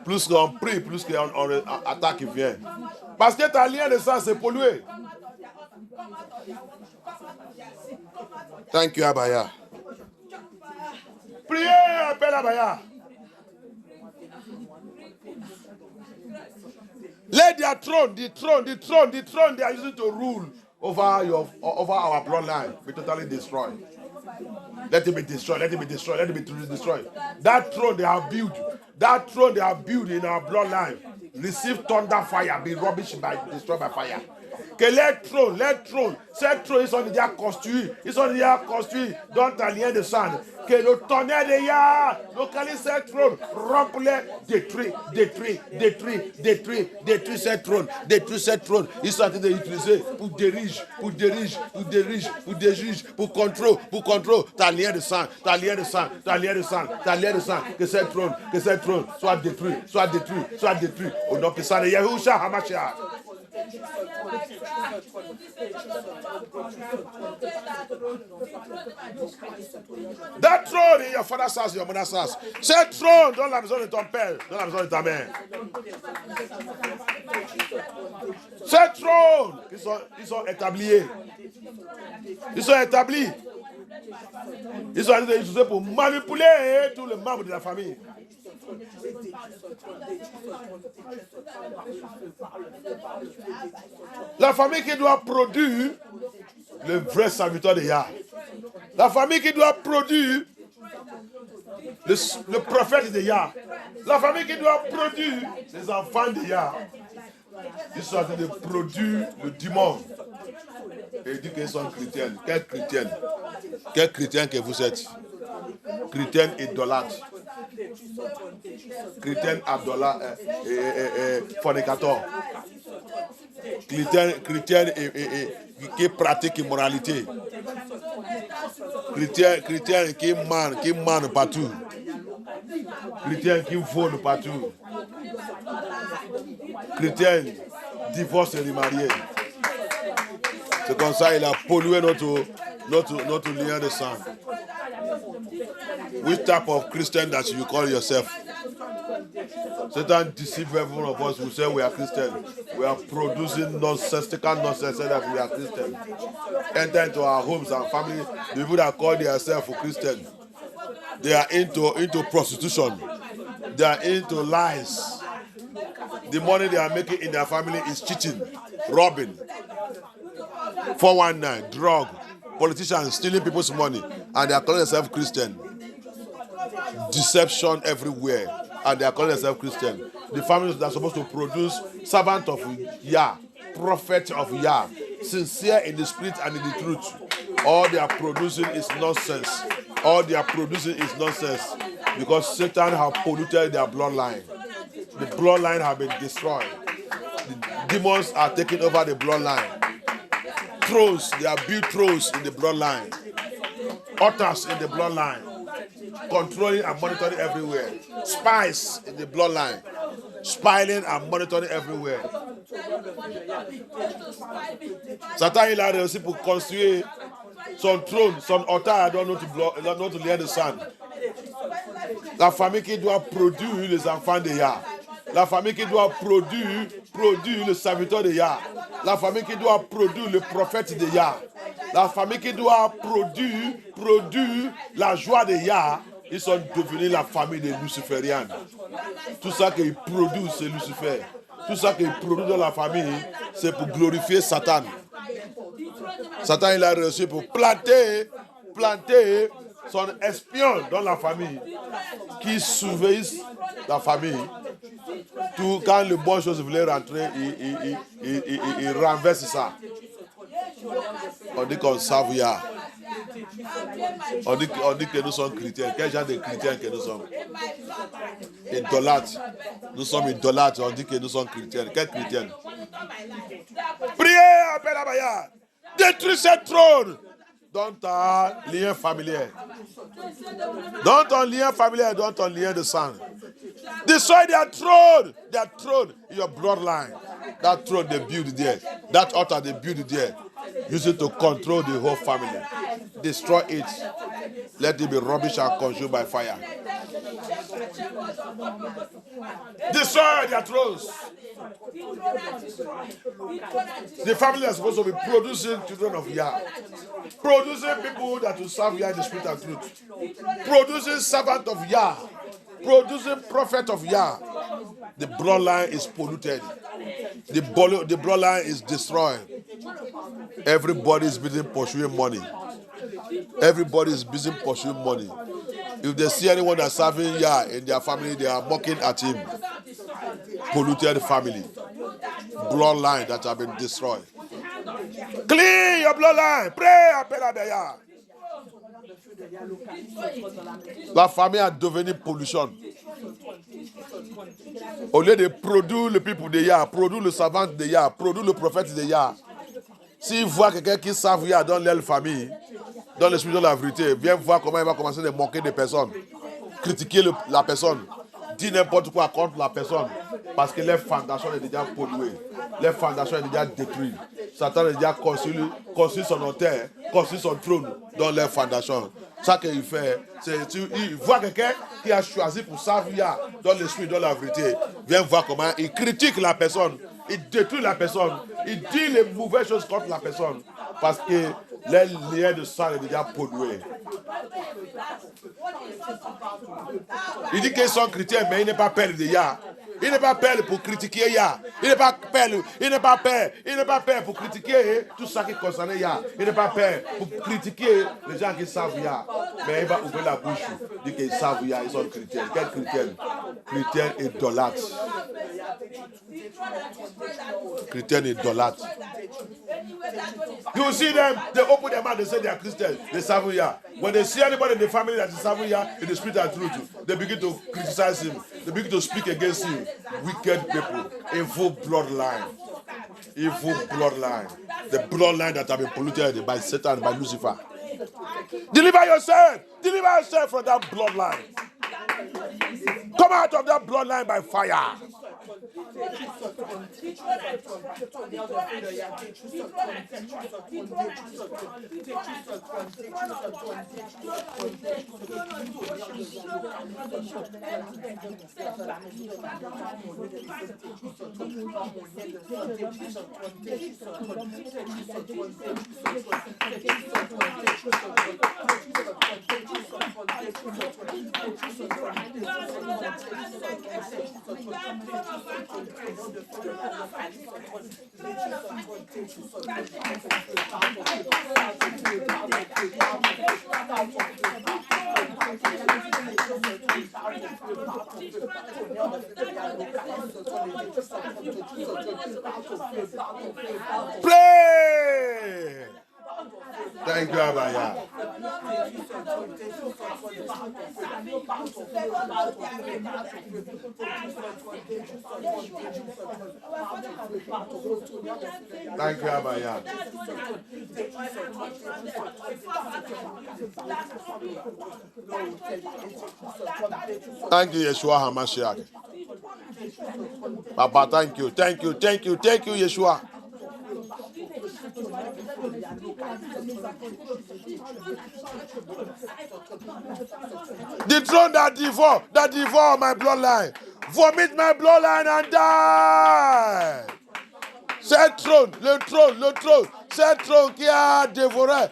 Plus qu'on prie, plus qu'on attaque il vient. Parce que ta lien de sang c'est pollué. Thank you, Abaya. Priez, appelle Abaya. Let their throne, the throne they are using to rule over our bloodline be totally destroyed. Let it be destroyed. Let it be destroyed. Let it be totally destroyed. That throne they have built in our bloodline, receive thunder fire, be destroyed by fire. Que let trône, cette trône, ils sont déjà construits, dans ta lien de sang. Que le tonnerre de Yah localise cette trône, remplis, détruis cette trône, Ils sont en train de l'utiliser pour diriger, pour contrôle ta lien de sang. Que cette trône soit détruit. Au nom puissant de Yahushua HaMashiach. That throne in your father's house, your mother's house. Cette trône dans la maison de ton père, dans la maison de ta mère. Cette trône, ils sont établis. Ils sont utilisés pour manipuler tous les membres de la famille. La famille qui doit produire le vrai serviteur de Yah. La famille qui doit produire le prophète de Yah. La famille qui doit produire les enfants de Yah. Ils sont en train de produire le démon. Et ils disent qu'ils sont chrétiens. Quel chrétien que vous êtes? Chrétien idolâtre. Chrétien fornicateur. Chrétien qui pratique immoralité. Chrétien qui manne partout. Chrétien qui vole partout. Chrétien divorce et remarié. C'est comme ça il a pollué notre lien de sang. Which type of Christian that you call yourself? Satan deceives every one of us who say we are Christian. We are producing nonsensical nonsense that we are Christian. Enter into our homes and family. The people that call themselves Christian, they are into prostitution. They are into lies. The money they are making in their family is cheating, robbing, 419, drug, politicians stealing people's money, and they are calling themselves Christian. Deception everywhere, and they are calling themselves Christian. The families that are supposed to produce servant of Yah, prophet of Yah, sincere in the spirit and in the truth. All they are producing is nonsense. Because Satan has polluted their bloodline. The bloodline has been destroyed. The demons are taking over the bloodline. Thrones, they are built thrones in the bloodline. Altars in the bloodline. Controlling and monitoring everywhere. Spies in the bloodline. Spying and monitoring everywhere. Satan, il a réussi pour construire son trône, son altar, not to lay the sun. La famille qui doit produire les enfants de Yah. La famille qui doit produire le serviteur de Yah. La famille qui doit produire le prophète de Yah. La famille qui doit produire la joie de Yah. Ils sont devenus la famille des lucifériens. Tout ça qu'ils produisent, c'est Lucifer. Tout ça qu'ils produisent dans la famille, c'est pour glorifier Satan. Satan, il a réussi pour planter son espion dans la famille qui surveille la famille. Tout, quand le bon chose voulait rentrer, il renverse ça. On dit qu'on savent Yah. On dit que nous sommes chrétiens. Quel genre de chrétiens que nous sommes? Idolâtres. Nous sommes idolâtres. On dit que nous sommes chrétiens. Quel chrétien? Priez, appelle à Yah. Détruis ce trône dans ton lien familier. Dans ton lien familier, dans ton lien de sang. Destroy their throne in your bloodline. That throne they build there. That altar they build there. Use it to control the whole family. Destroy it. Let it be rubbish and consumed by fire. Destroy their thrones. The family is supposed to be producing children of Yah. Producing people that will serve Yah in the spirit and truth. Producing servant of Yah. Producing prophet of Yah. The bloodline is polluted. The bloodline is destroyed. Everybody is busy pursuing money. Everybody is busy pursuing money. If they see anyone that's serving Yah in their family, they are mocking at him. Polluted family. Bloodline that have been destroyed. Clean your bloodline. Pray, appelle à Yah. La famille a devenu pollution. Au lieu de produire le people de Yah, produire le savant de Yah, produire le prophète de Yah, s'ils voient quelqu'un qui savent Yah dans leur famille, dans l'esprit de la vérité, viens voir comment il va commencer à moquer des personnes, critiquer la personne, dire n'importe quoi contre la personne, parce que leur fondation est déjà polluée, leur fondation est déjà détruite. Satan a déjà construit son autel, construit son trône dans leur fondation. Ça qu'il fait, c'est il voit quelqu'un qui a choisi pour servir dans l'esprit, dans la vérité. Viens voir comment il critique la personne, il détruit la personne, il dit les mauvaises choses contre la personne. Parce que les liens de sang est déjà pollué. Il dit qu'ils sont chrétiens, mais il n'est pas père de Yah. Il n'est pas père pour critiquer Yah. Il n'est pas père pour critiquer tout ça qui concerne Yah. Il n'est pas père pour critiquer les gens qui savent Yah. Mais il va ouvrir la bouche. Il dit qu'ils savent Yah, ils sont chrétiens. Quel chrétien? Chrétien idolâtre. Chrétien idolâtre. You see them, they open their mouth, they say they are Christians, they serve Yah. When they see anybody in the family that is serving Yah in the spirit and truth, they begin to criticize him, they begin to speak against him. Wicked people, evil bloodline. Evil bloodline. The bloodline that have been polluted by Satan, by Lucifer. Deliver yourself from that bloodline. Come out of that bloodline by fire. Pray. Thank you, Abaya. Thank you, Abaya. Thank you, Yeshua HaMashiach. Papa, thank you, Yeshua. The throne that devour my bloodline. Vomit my bloodline and die. Cette trône, le trône, cette trône qui a dévoré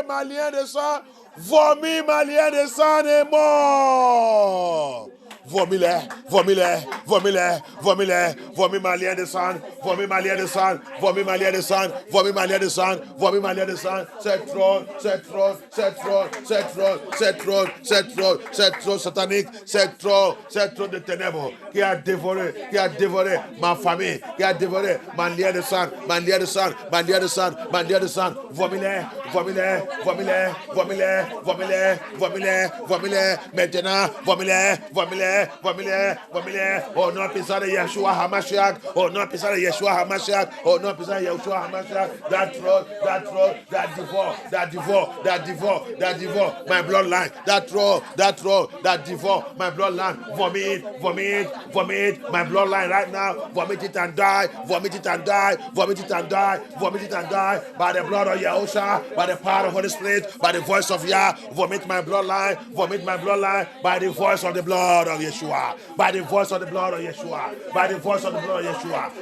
ma lien de sang, vomit ma lien de sang est mort. Vomis-les, vomis ma lien de sang, vomis ma lien de sang, cette trône satanique, cette trône de ténèbres qui a dévoré ma famille, qui a dévoré ma lien de sang, vomis-les, maintenant, vomis-les, au nom puissant de Yeshua HaMashiach, that throne that devour my bloodline, that throne that devour my bloodline, vomit my bloodline right now, vomit it and die, by the blood of Yahusha, by the power of the Holy Spirit, by the voice of Yah, vomit my bloodline, by the voice of the blood of Yeshua, by the voice of the blood of Yeshua,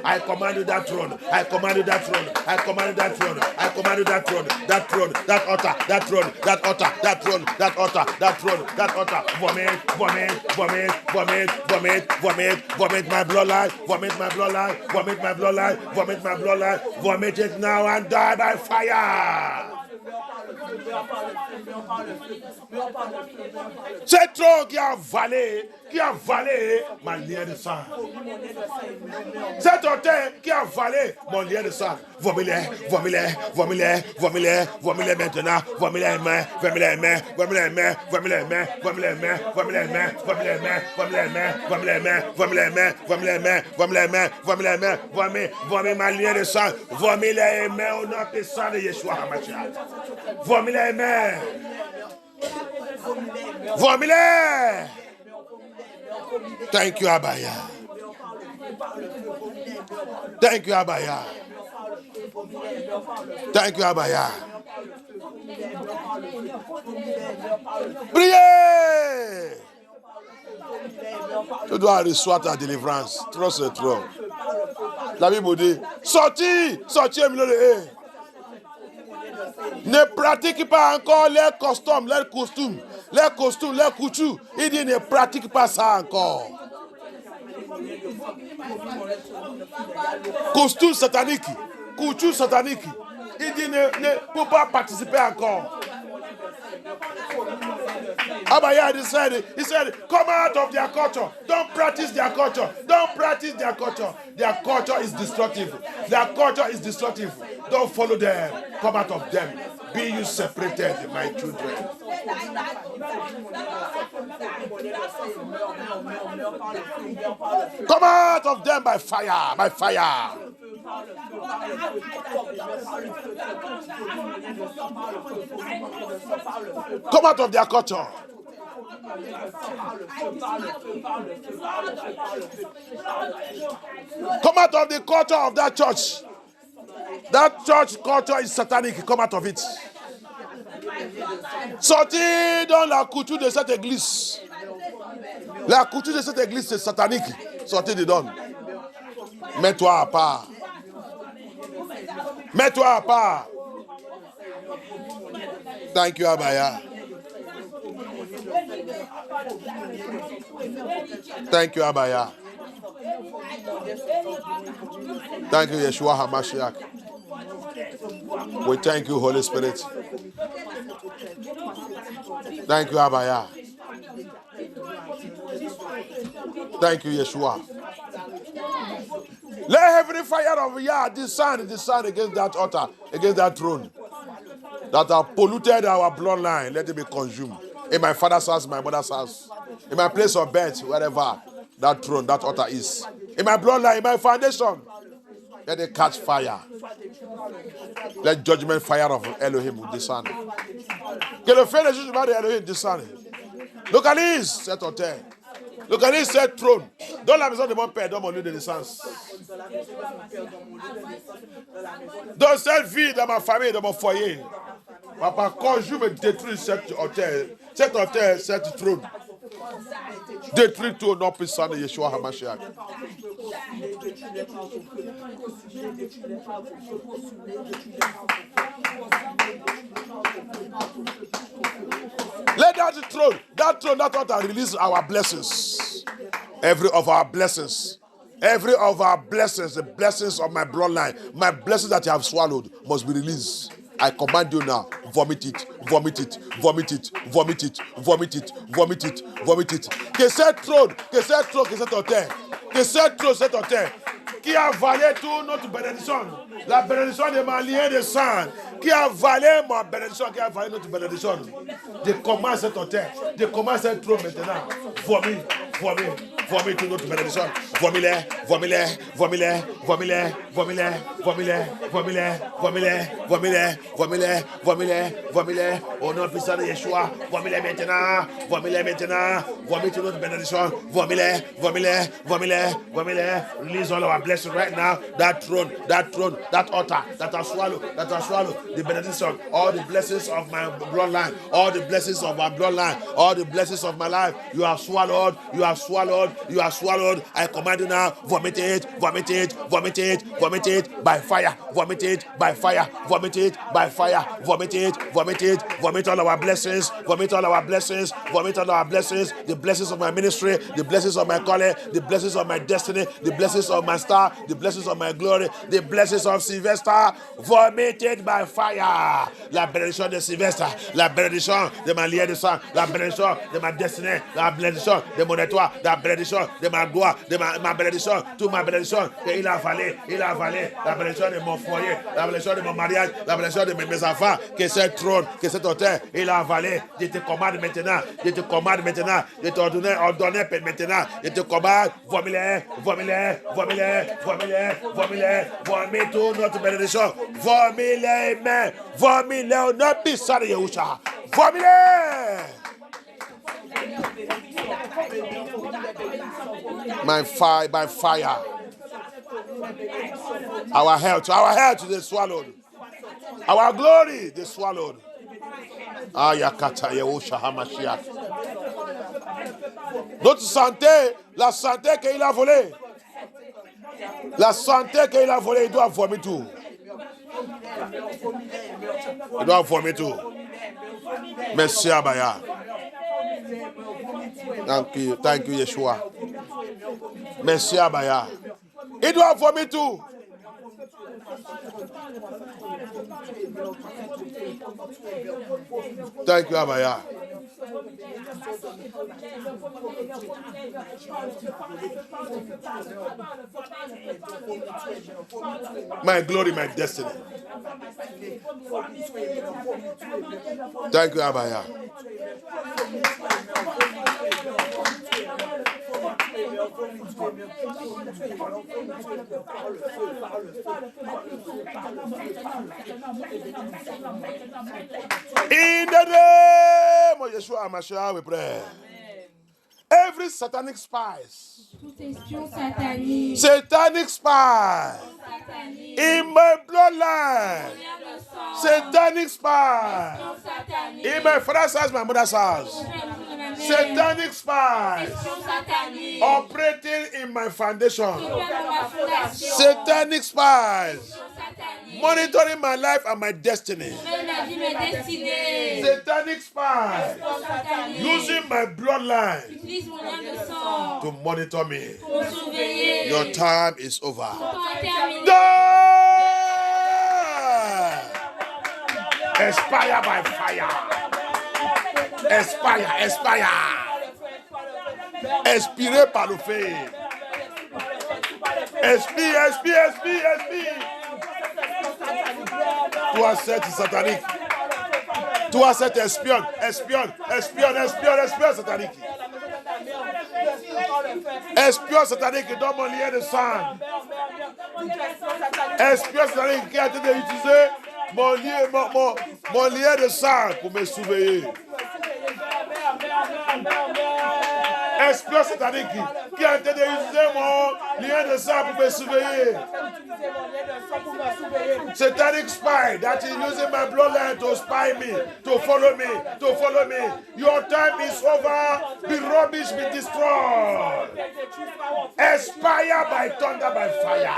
I command you that throne, that altar, vomit my bloodline, vomit it now and die by fire. C'est trop qui a avalé ma lien de sang. Cet autel qui a avalé mon lien de sang. Vomis-les maintenant. Vomis-les mains. Vomis ma lien de sang. Vomis les mains au nom puissant de Yeshua HaMashiach. Vomis les mains. Vomis-les. Thank you, Abaya. Priez. Tu dois recevoir ta délivrance. Trust le trône. La Bible dit, sortis au milieu de eux. Ne pratique pas encore leurs costumes. Il dit ne pratique pas ça encore. Costume satanique. Couture satanique. Il dit ne peut pas participer encore. Abaya, he said, come out of their culture. Don't practice their culture. Their culture is destructive. Don't follow them. Come out of them. Be you separated, my children. Come out of them by fire. Come out of their culture. Come out of the culture of that church. That church culture is satanic. Come out of it. Sortez dans la couture de cette église. La couture de cette église, c'est satanique. Sortez dedans. Mets-toi à part. Thank you, Abaya. Thank you, Yeshua HaMashiach. We thank you, Holy Spirit. Thank you, Abaya. Thank you, Yeshua. Let every fire of Yah descend against that altar, against that throne that have polluted our bloodline. Let it be consumed. In my father's house, my mother's house, in my place of birth, wherever that throne, that altar is. In my bloodline, in my foundation, let it catch fire. Let judgment fire of Elohim descend. Que le feu de jugement de Elohim descende. Localise cet autel. Localise cette trône. Dans la maison de mon père, dans mon lieu de naissance. Dans cette vie, dans ma famille, dans mon foyer. Papa, quand je me détruis cette hôtel, cette trône. Détruis tout au nom puissant de Yeshua HaMashiach. Let that throne that release our blessings. Every of our blessings. Every of our blessings, the blessings of my bloodline, my blessings that you have swallowed must be released. I command you now, vomit it, vomit it, vomit it, vomit it, vomit it, vomit it, vomit it. Que cette trône, que cette hôtel, que cette hôtel, qui a avalé toute notre bénédiction, la bénédiction de ma lignée de sang, qui a avalé ma bénédiction, qui a avalé notre bénédiction. Je commande cet hôtel, je commande cette trône maintenant. Vomit, vomit, vomit toute notre bénédiction. Vomit-les, vomit-les, vomit-les, vomit-les, vomit-les, vomit-les, vomit-les, vomit-les, vomit-les, vomit-les, vomit-les, vomit-les. Au nom puissant de Yeshua, vomit-les maintenant, vomit-les maintenant, vomit toute notre bénédiction. Vomit-les, vomit-les, vomit-les, vomit-les. Release all our blessings right now. That throne, that altar that I swallow, the benediction, all the blessings of my bloodline, all the blessings of my bloodline, all the blessings of my life. You are swallowed, you are swallowed, you are swallowed. I command you now, vomit it, vomit it, vomit it, vomit it by fire, vomit it by fire, vomit it by fire, vomit it, vomit it, vomit all our blessings, vomit all our blessings, vomit all our blessings, the blessings of my ministry, the blessings of my calling, the blessings of my destiny, the blessings of my star, the blessings of my glory, the blessings of Sylvester, vomited by fire. La bénédiction de Sylvester, la bénédiction de ma liée de sang, la bénédiction de ma destinée, la bénédiction de mon étoile, la bénédiction de ma gloire, de ma bénédiction, toute ma bénédiction qu'il a avalé, la bénédiction de mon foyer, la bénédiction de mon mariage, la bénédiction de mes enfants, que ce trône, que cet hôtel, il a avalé. Je te commande maintenant, je te commande maintenant, je te ordonne maintenant, je te commande, vomit-les, vomit-les, vomit-les, vomit-les, vomit-les, vomit toute notre bénédiction, vomit-les, mais vomit-les au nom puissant de Yahusha, vomit-les. By fire. Our health is swallowed. Our glory is swallowed. Ayakata Yahusha HaMashiach. Notre santé, la santé qu'il a volée. La santé qu'il a volée, il doit vomir tout. Il doit vomir tout. Merci Abaya. Thank you Yeshua. Merci Abaya. Il doit vomir tout. Thank you Abaya. My glory, my destiny. Thank you Abaya. In the name of Yeshua HaMashiach, we pray. Every satanic spies, satanic spy in my bloodline, satanic spy in my father's house, my mother's house, satanic spies operating in my foundation, satanic spies monitoring my life and my destiny, satanic spies using my bloodline to monitor me. Your time is over. Die! Expire by fire. Expire. Expirez par le feu. Expire. Toi, cette satanique. Toi, cette espionne satanique. Espion satanique dans mon lien de sang. Espion satanique qui a été utilisé mon lien de sang pour me surveiller. Esprit satanique qui a été utilisé mon lien de sang pour me surveiller. Satanic spy that is using my bloodline to spy me, to follow me, to follow me. Your time is over. Be rubbish, be destroyed. Expire by thunder, by fire.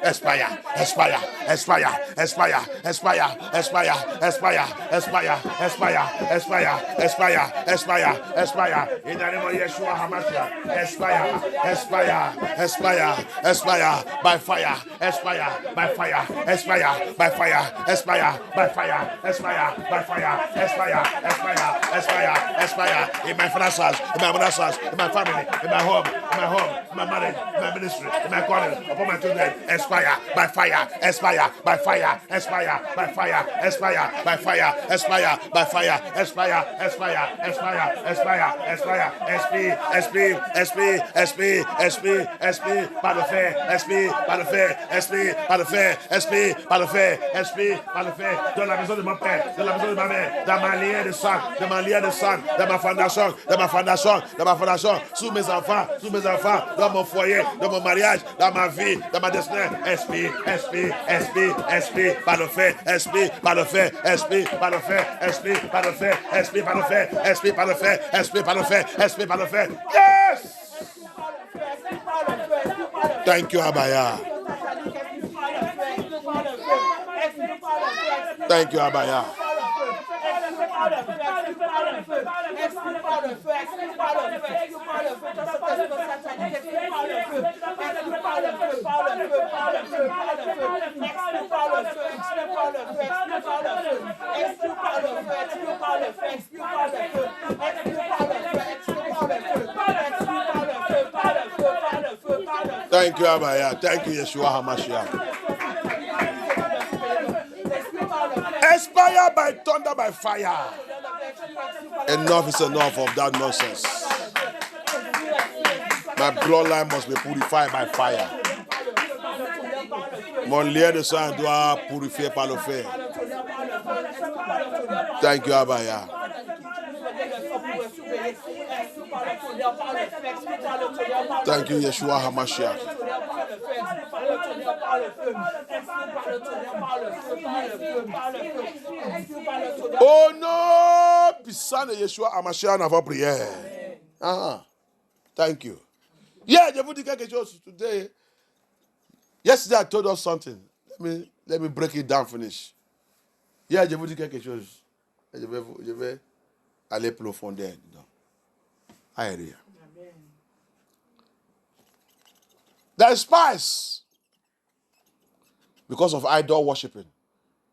Expire, expire, expire, expire, expire, expire, expire, expire, expire, expire, expire, expire, expire. In the name of Yeshua HaMashiach, expire, expire, expire, expire by fire, expire by fire, expire by fire, expire by fire, expire by fire, expire, expire, expire, expire. In my father's house, in my mother's house, in my family, in my home, in my marriage, in my ministry, in my calling, upon my children, expire by fire, expire by fire, expire by fire, expire by fire, expire by fire, expire, expire, expire, expire, expire, SP, par le fer, SP, par le fer, SP, par le fer, SP, par le fer, SP, par le fer, dans la maison de mon père, dans la maison de ma mère, dans ma ligne de sang, dans ma ligne de sang, dans ma fondation, dans ma fondation, dans ma fondation, sous mes enfants, dans mon foyer, dans mon mariage, dans ma vie, dans ma destinée, SP, par le fer, SP, par le fer, SP, par le fer, SP, par le fer, SP, par le fer, SP, par le fer, SP, par le fer, SP, par le fer. Yes! Thank you, Abaya. Thank you, Abaya. Thank you, Abaya. Thank you, Yeshua HaMashiach. Expire by thunder, by fire. Enough is enough of that nonsense. My bloodline must be purified by fire. Mon lien de sang doit purifier par le feu. Thank you, Abaya. Thank you, Yeshua HaMashiach. Oh non, puissant de Yeshua HaMashiach dans vos prières. Thank you. Yeah, je vous dis quelque chose today. Yesterday I told us something. Let me break it down, finish. Yeah, je vous dis quelque chose. Je vais aller profondément dedans. Amen. There is spies because of idol worshiping,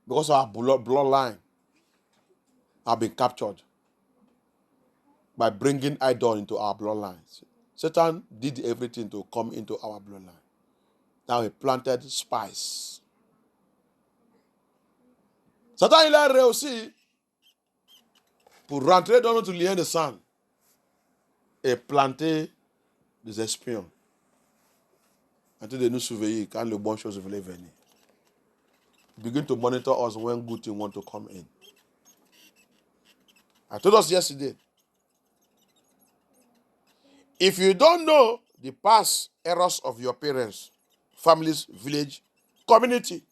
because our bloodline have been captured by bringing idol into our bloodlines. Satan did everything to come into our bloodline. Now he planted spies. Satan il a réussi pour rentrer dans notre lien de sang et planter des espions en train de nous surveiller quand les bonnes choses voulaient venir. Begin to monitor us when good things want to come in. I told us yesterday, if you don't know the past errors of your parents, families, village, community,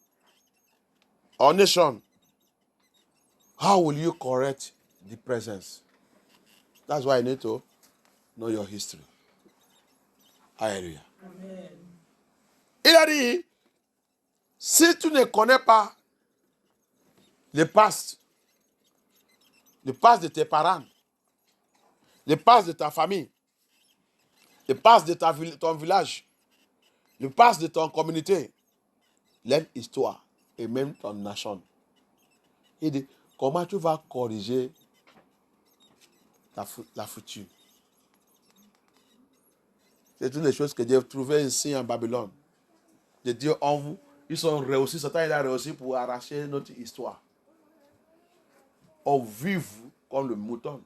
or nation, how will you correct the presence? That's why you need to know your history. Hallelujah. Amen. Il a dit, si tu ne connais pas le past de tes parents, le past de ta famille, le past de ton village, le past de ton communauté, l'histoire et même ton nation. Il dit, comment tu vas corriger la future? C'est une des choses que Dieu a trouvées ici en Babylone. De Dieu en vous, ils ont réussi, Satan il a réussi pour arracher notre histoire. On vive comme le mouton.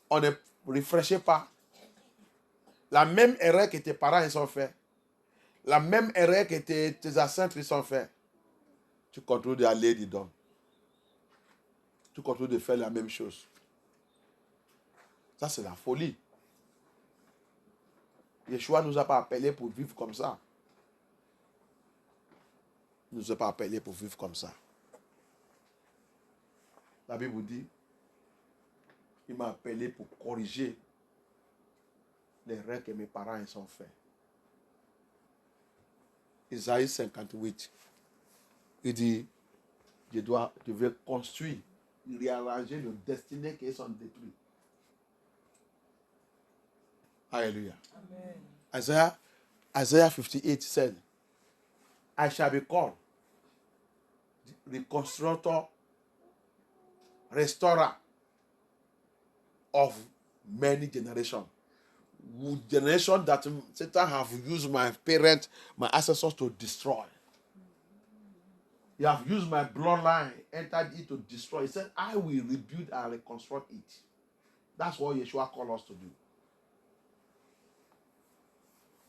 On ne réfléchit pas. La même erreur que tes parents ils ont fait. La même erreur que tes ancêtres ils ont fait. Tu continues d'aller dedans. tu continues de faire la même chose. Ça, c'est la folie. Yeshua ne nous a pas appelés pour vivre comme ça. Il ne nous a pas appelés pour vivre comme ça. La Bible vous dit, il m'a appelé pour corriger les erreurs que mes parents ils ont fait. Isaïe 58, il dit, je vais construire, réarranger le destiné qu'ils ont détruit. Hallelujah. Amen. Isaiah 58 said, I shall be called the reconstructor, restorer of many generations. Generation that Satan have used my parents, my ancestors to destroy. You have used my bloodline, entered it to destroy. He said, I will rebuild and reconstruct it. That's what Yeshua called us to do.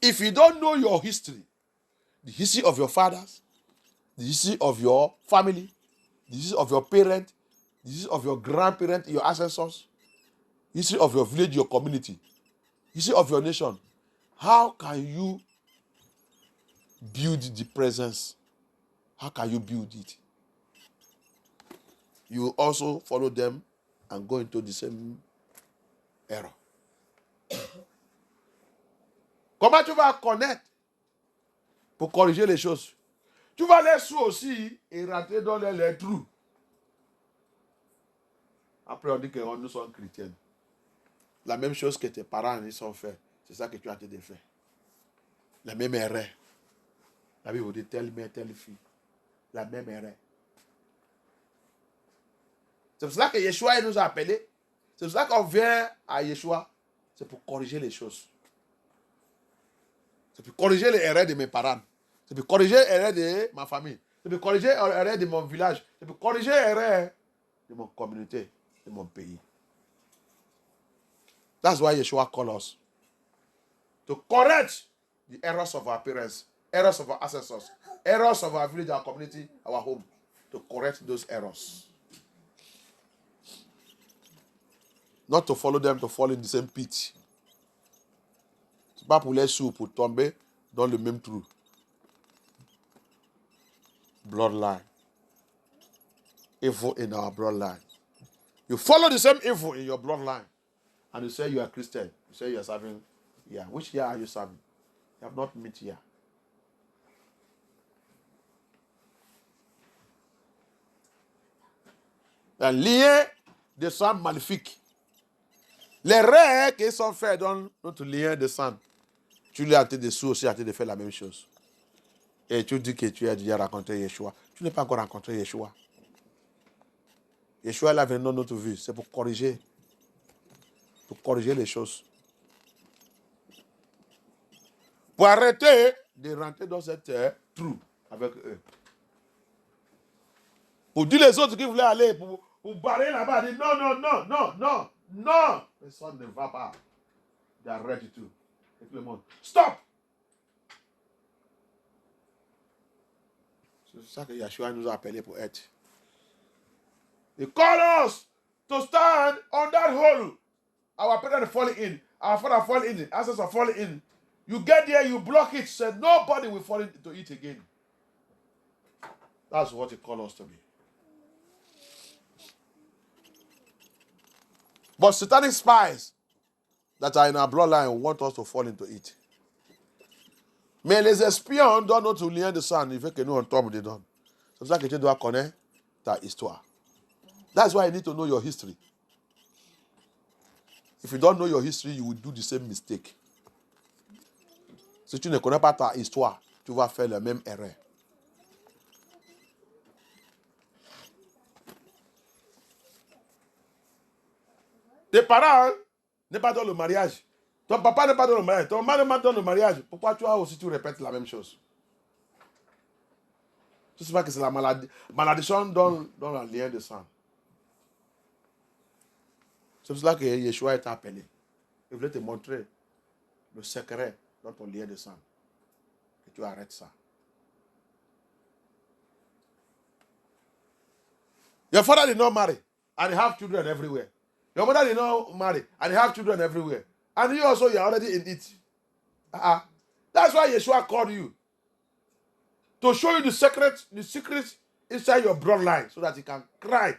If you don't know your history, the history of your fathers, the history of your family, the history of your parents, the history of your grandparents, your ancestors, history of your village, your community, history of your nation, how can you build the presence? How can you build it? You will also follow them and go into the same error. Comment tu vas connaître pour corriger les choses? Tu vas aller sous aussi et rentrer dans les trous. Après, on dit que nous sommes chrétiens. La même chose que tes parents ils ont fait, c'est ça que tu as été fait. La même erreur. La Bible dit telle mère, telle fille. La même erreur. C'est pour cela que Yeshua nous a appelés. C'est pour cela qu'on vient à Yeshua. C'est pour corriger les choses. C'est pour corriger les erreurs de mes parents. C'est pour corriger les erreurs de ma famille. C'est pour corriger les erreurs de mon village. C'est pour corriger les erreurs de mon communauté, de mon pays. That's why Yeshua called us. To correct the errors of our parents, errors of our ancestors, errors of our village, our community, our home. To correct those errors. Not to follow them to fall in the same pit. C'est pas pour les sous, pour tomber dans le même trou. Bloodline. Evil in our bloodline. You follow the same evil in your bloodline. And you say you are Christian. You say you are serving here. Which year are you serving? You have not met here. Un lien de sang maléfique. Les rêves qui sont faits dans notre lien de sang, tu lui as été dessous aussi, à de faire la même chose. Et tu dis que tu as déjà rencontré Yeshua. Tu n'as pas encore rencontré Yeshua. Yeshua est venu dans notre vie. C'est pour corriger les choses. Pour arrêter de rentrer dans cette trou avec eux. Pour dire les autres qui voulaient aller, pour barrer là-bas, dire non. Personne ne va pas. Arrête tout. Et tout le monde, stop! C'est ça que Yeshua nous a appelés pour être. He called us to stand on that hole. Our parents falling in. Our father falling in. Ancestors are falling in. You get there, you block it, so nobody will fall into it again. That's what he called us to be. But satanic spies that are in our bloodline want us to fall into it. Mais les espions dans notre lien de sang, il veut que nous on tombe dedans. C'est pour ça que tu dois connaître ta histoire. That's why you need to know your history. If you don't know your history, you will do the same mistake. Si tu ne connais pas ta histoire, tu vas faire la même erreur. Tes parents n'est pas dans le mariage. Ton papa n'est pas dans le mariage. Ton maman n'est pas dans le mariage. Pourquoi toi aussi tu répètes la même chose? Tu ne sais pas que c'est la malédiction dans le lien de sang. C'est pour cela que Yeshua est appelé. Il voulait te montrer le secret dans ton lien de sang. Que tu arrêtes ça. Your father did not marry. and you have children everywhere. Your mother did not marry and you have children everywhere. And you also, you're already in it. That's why Yeshua called you. To show you the secret inside your bloodline so that you can cry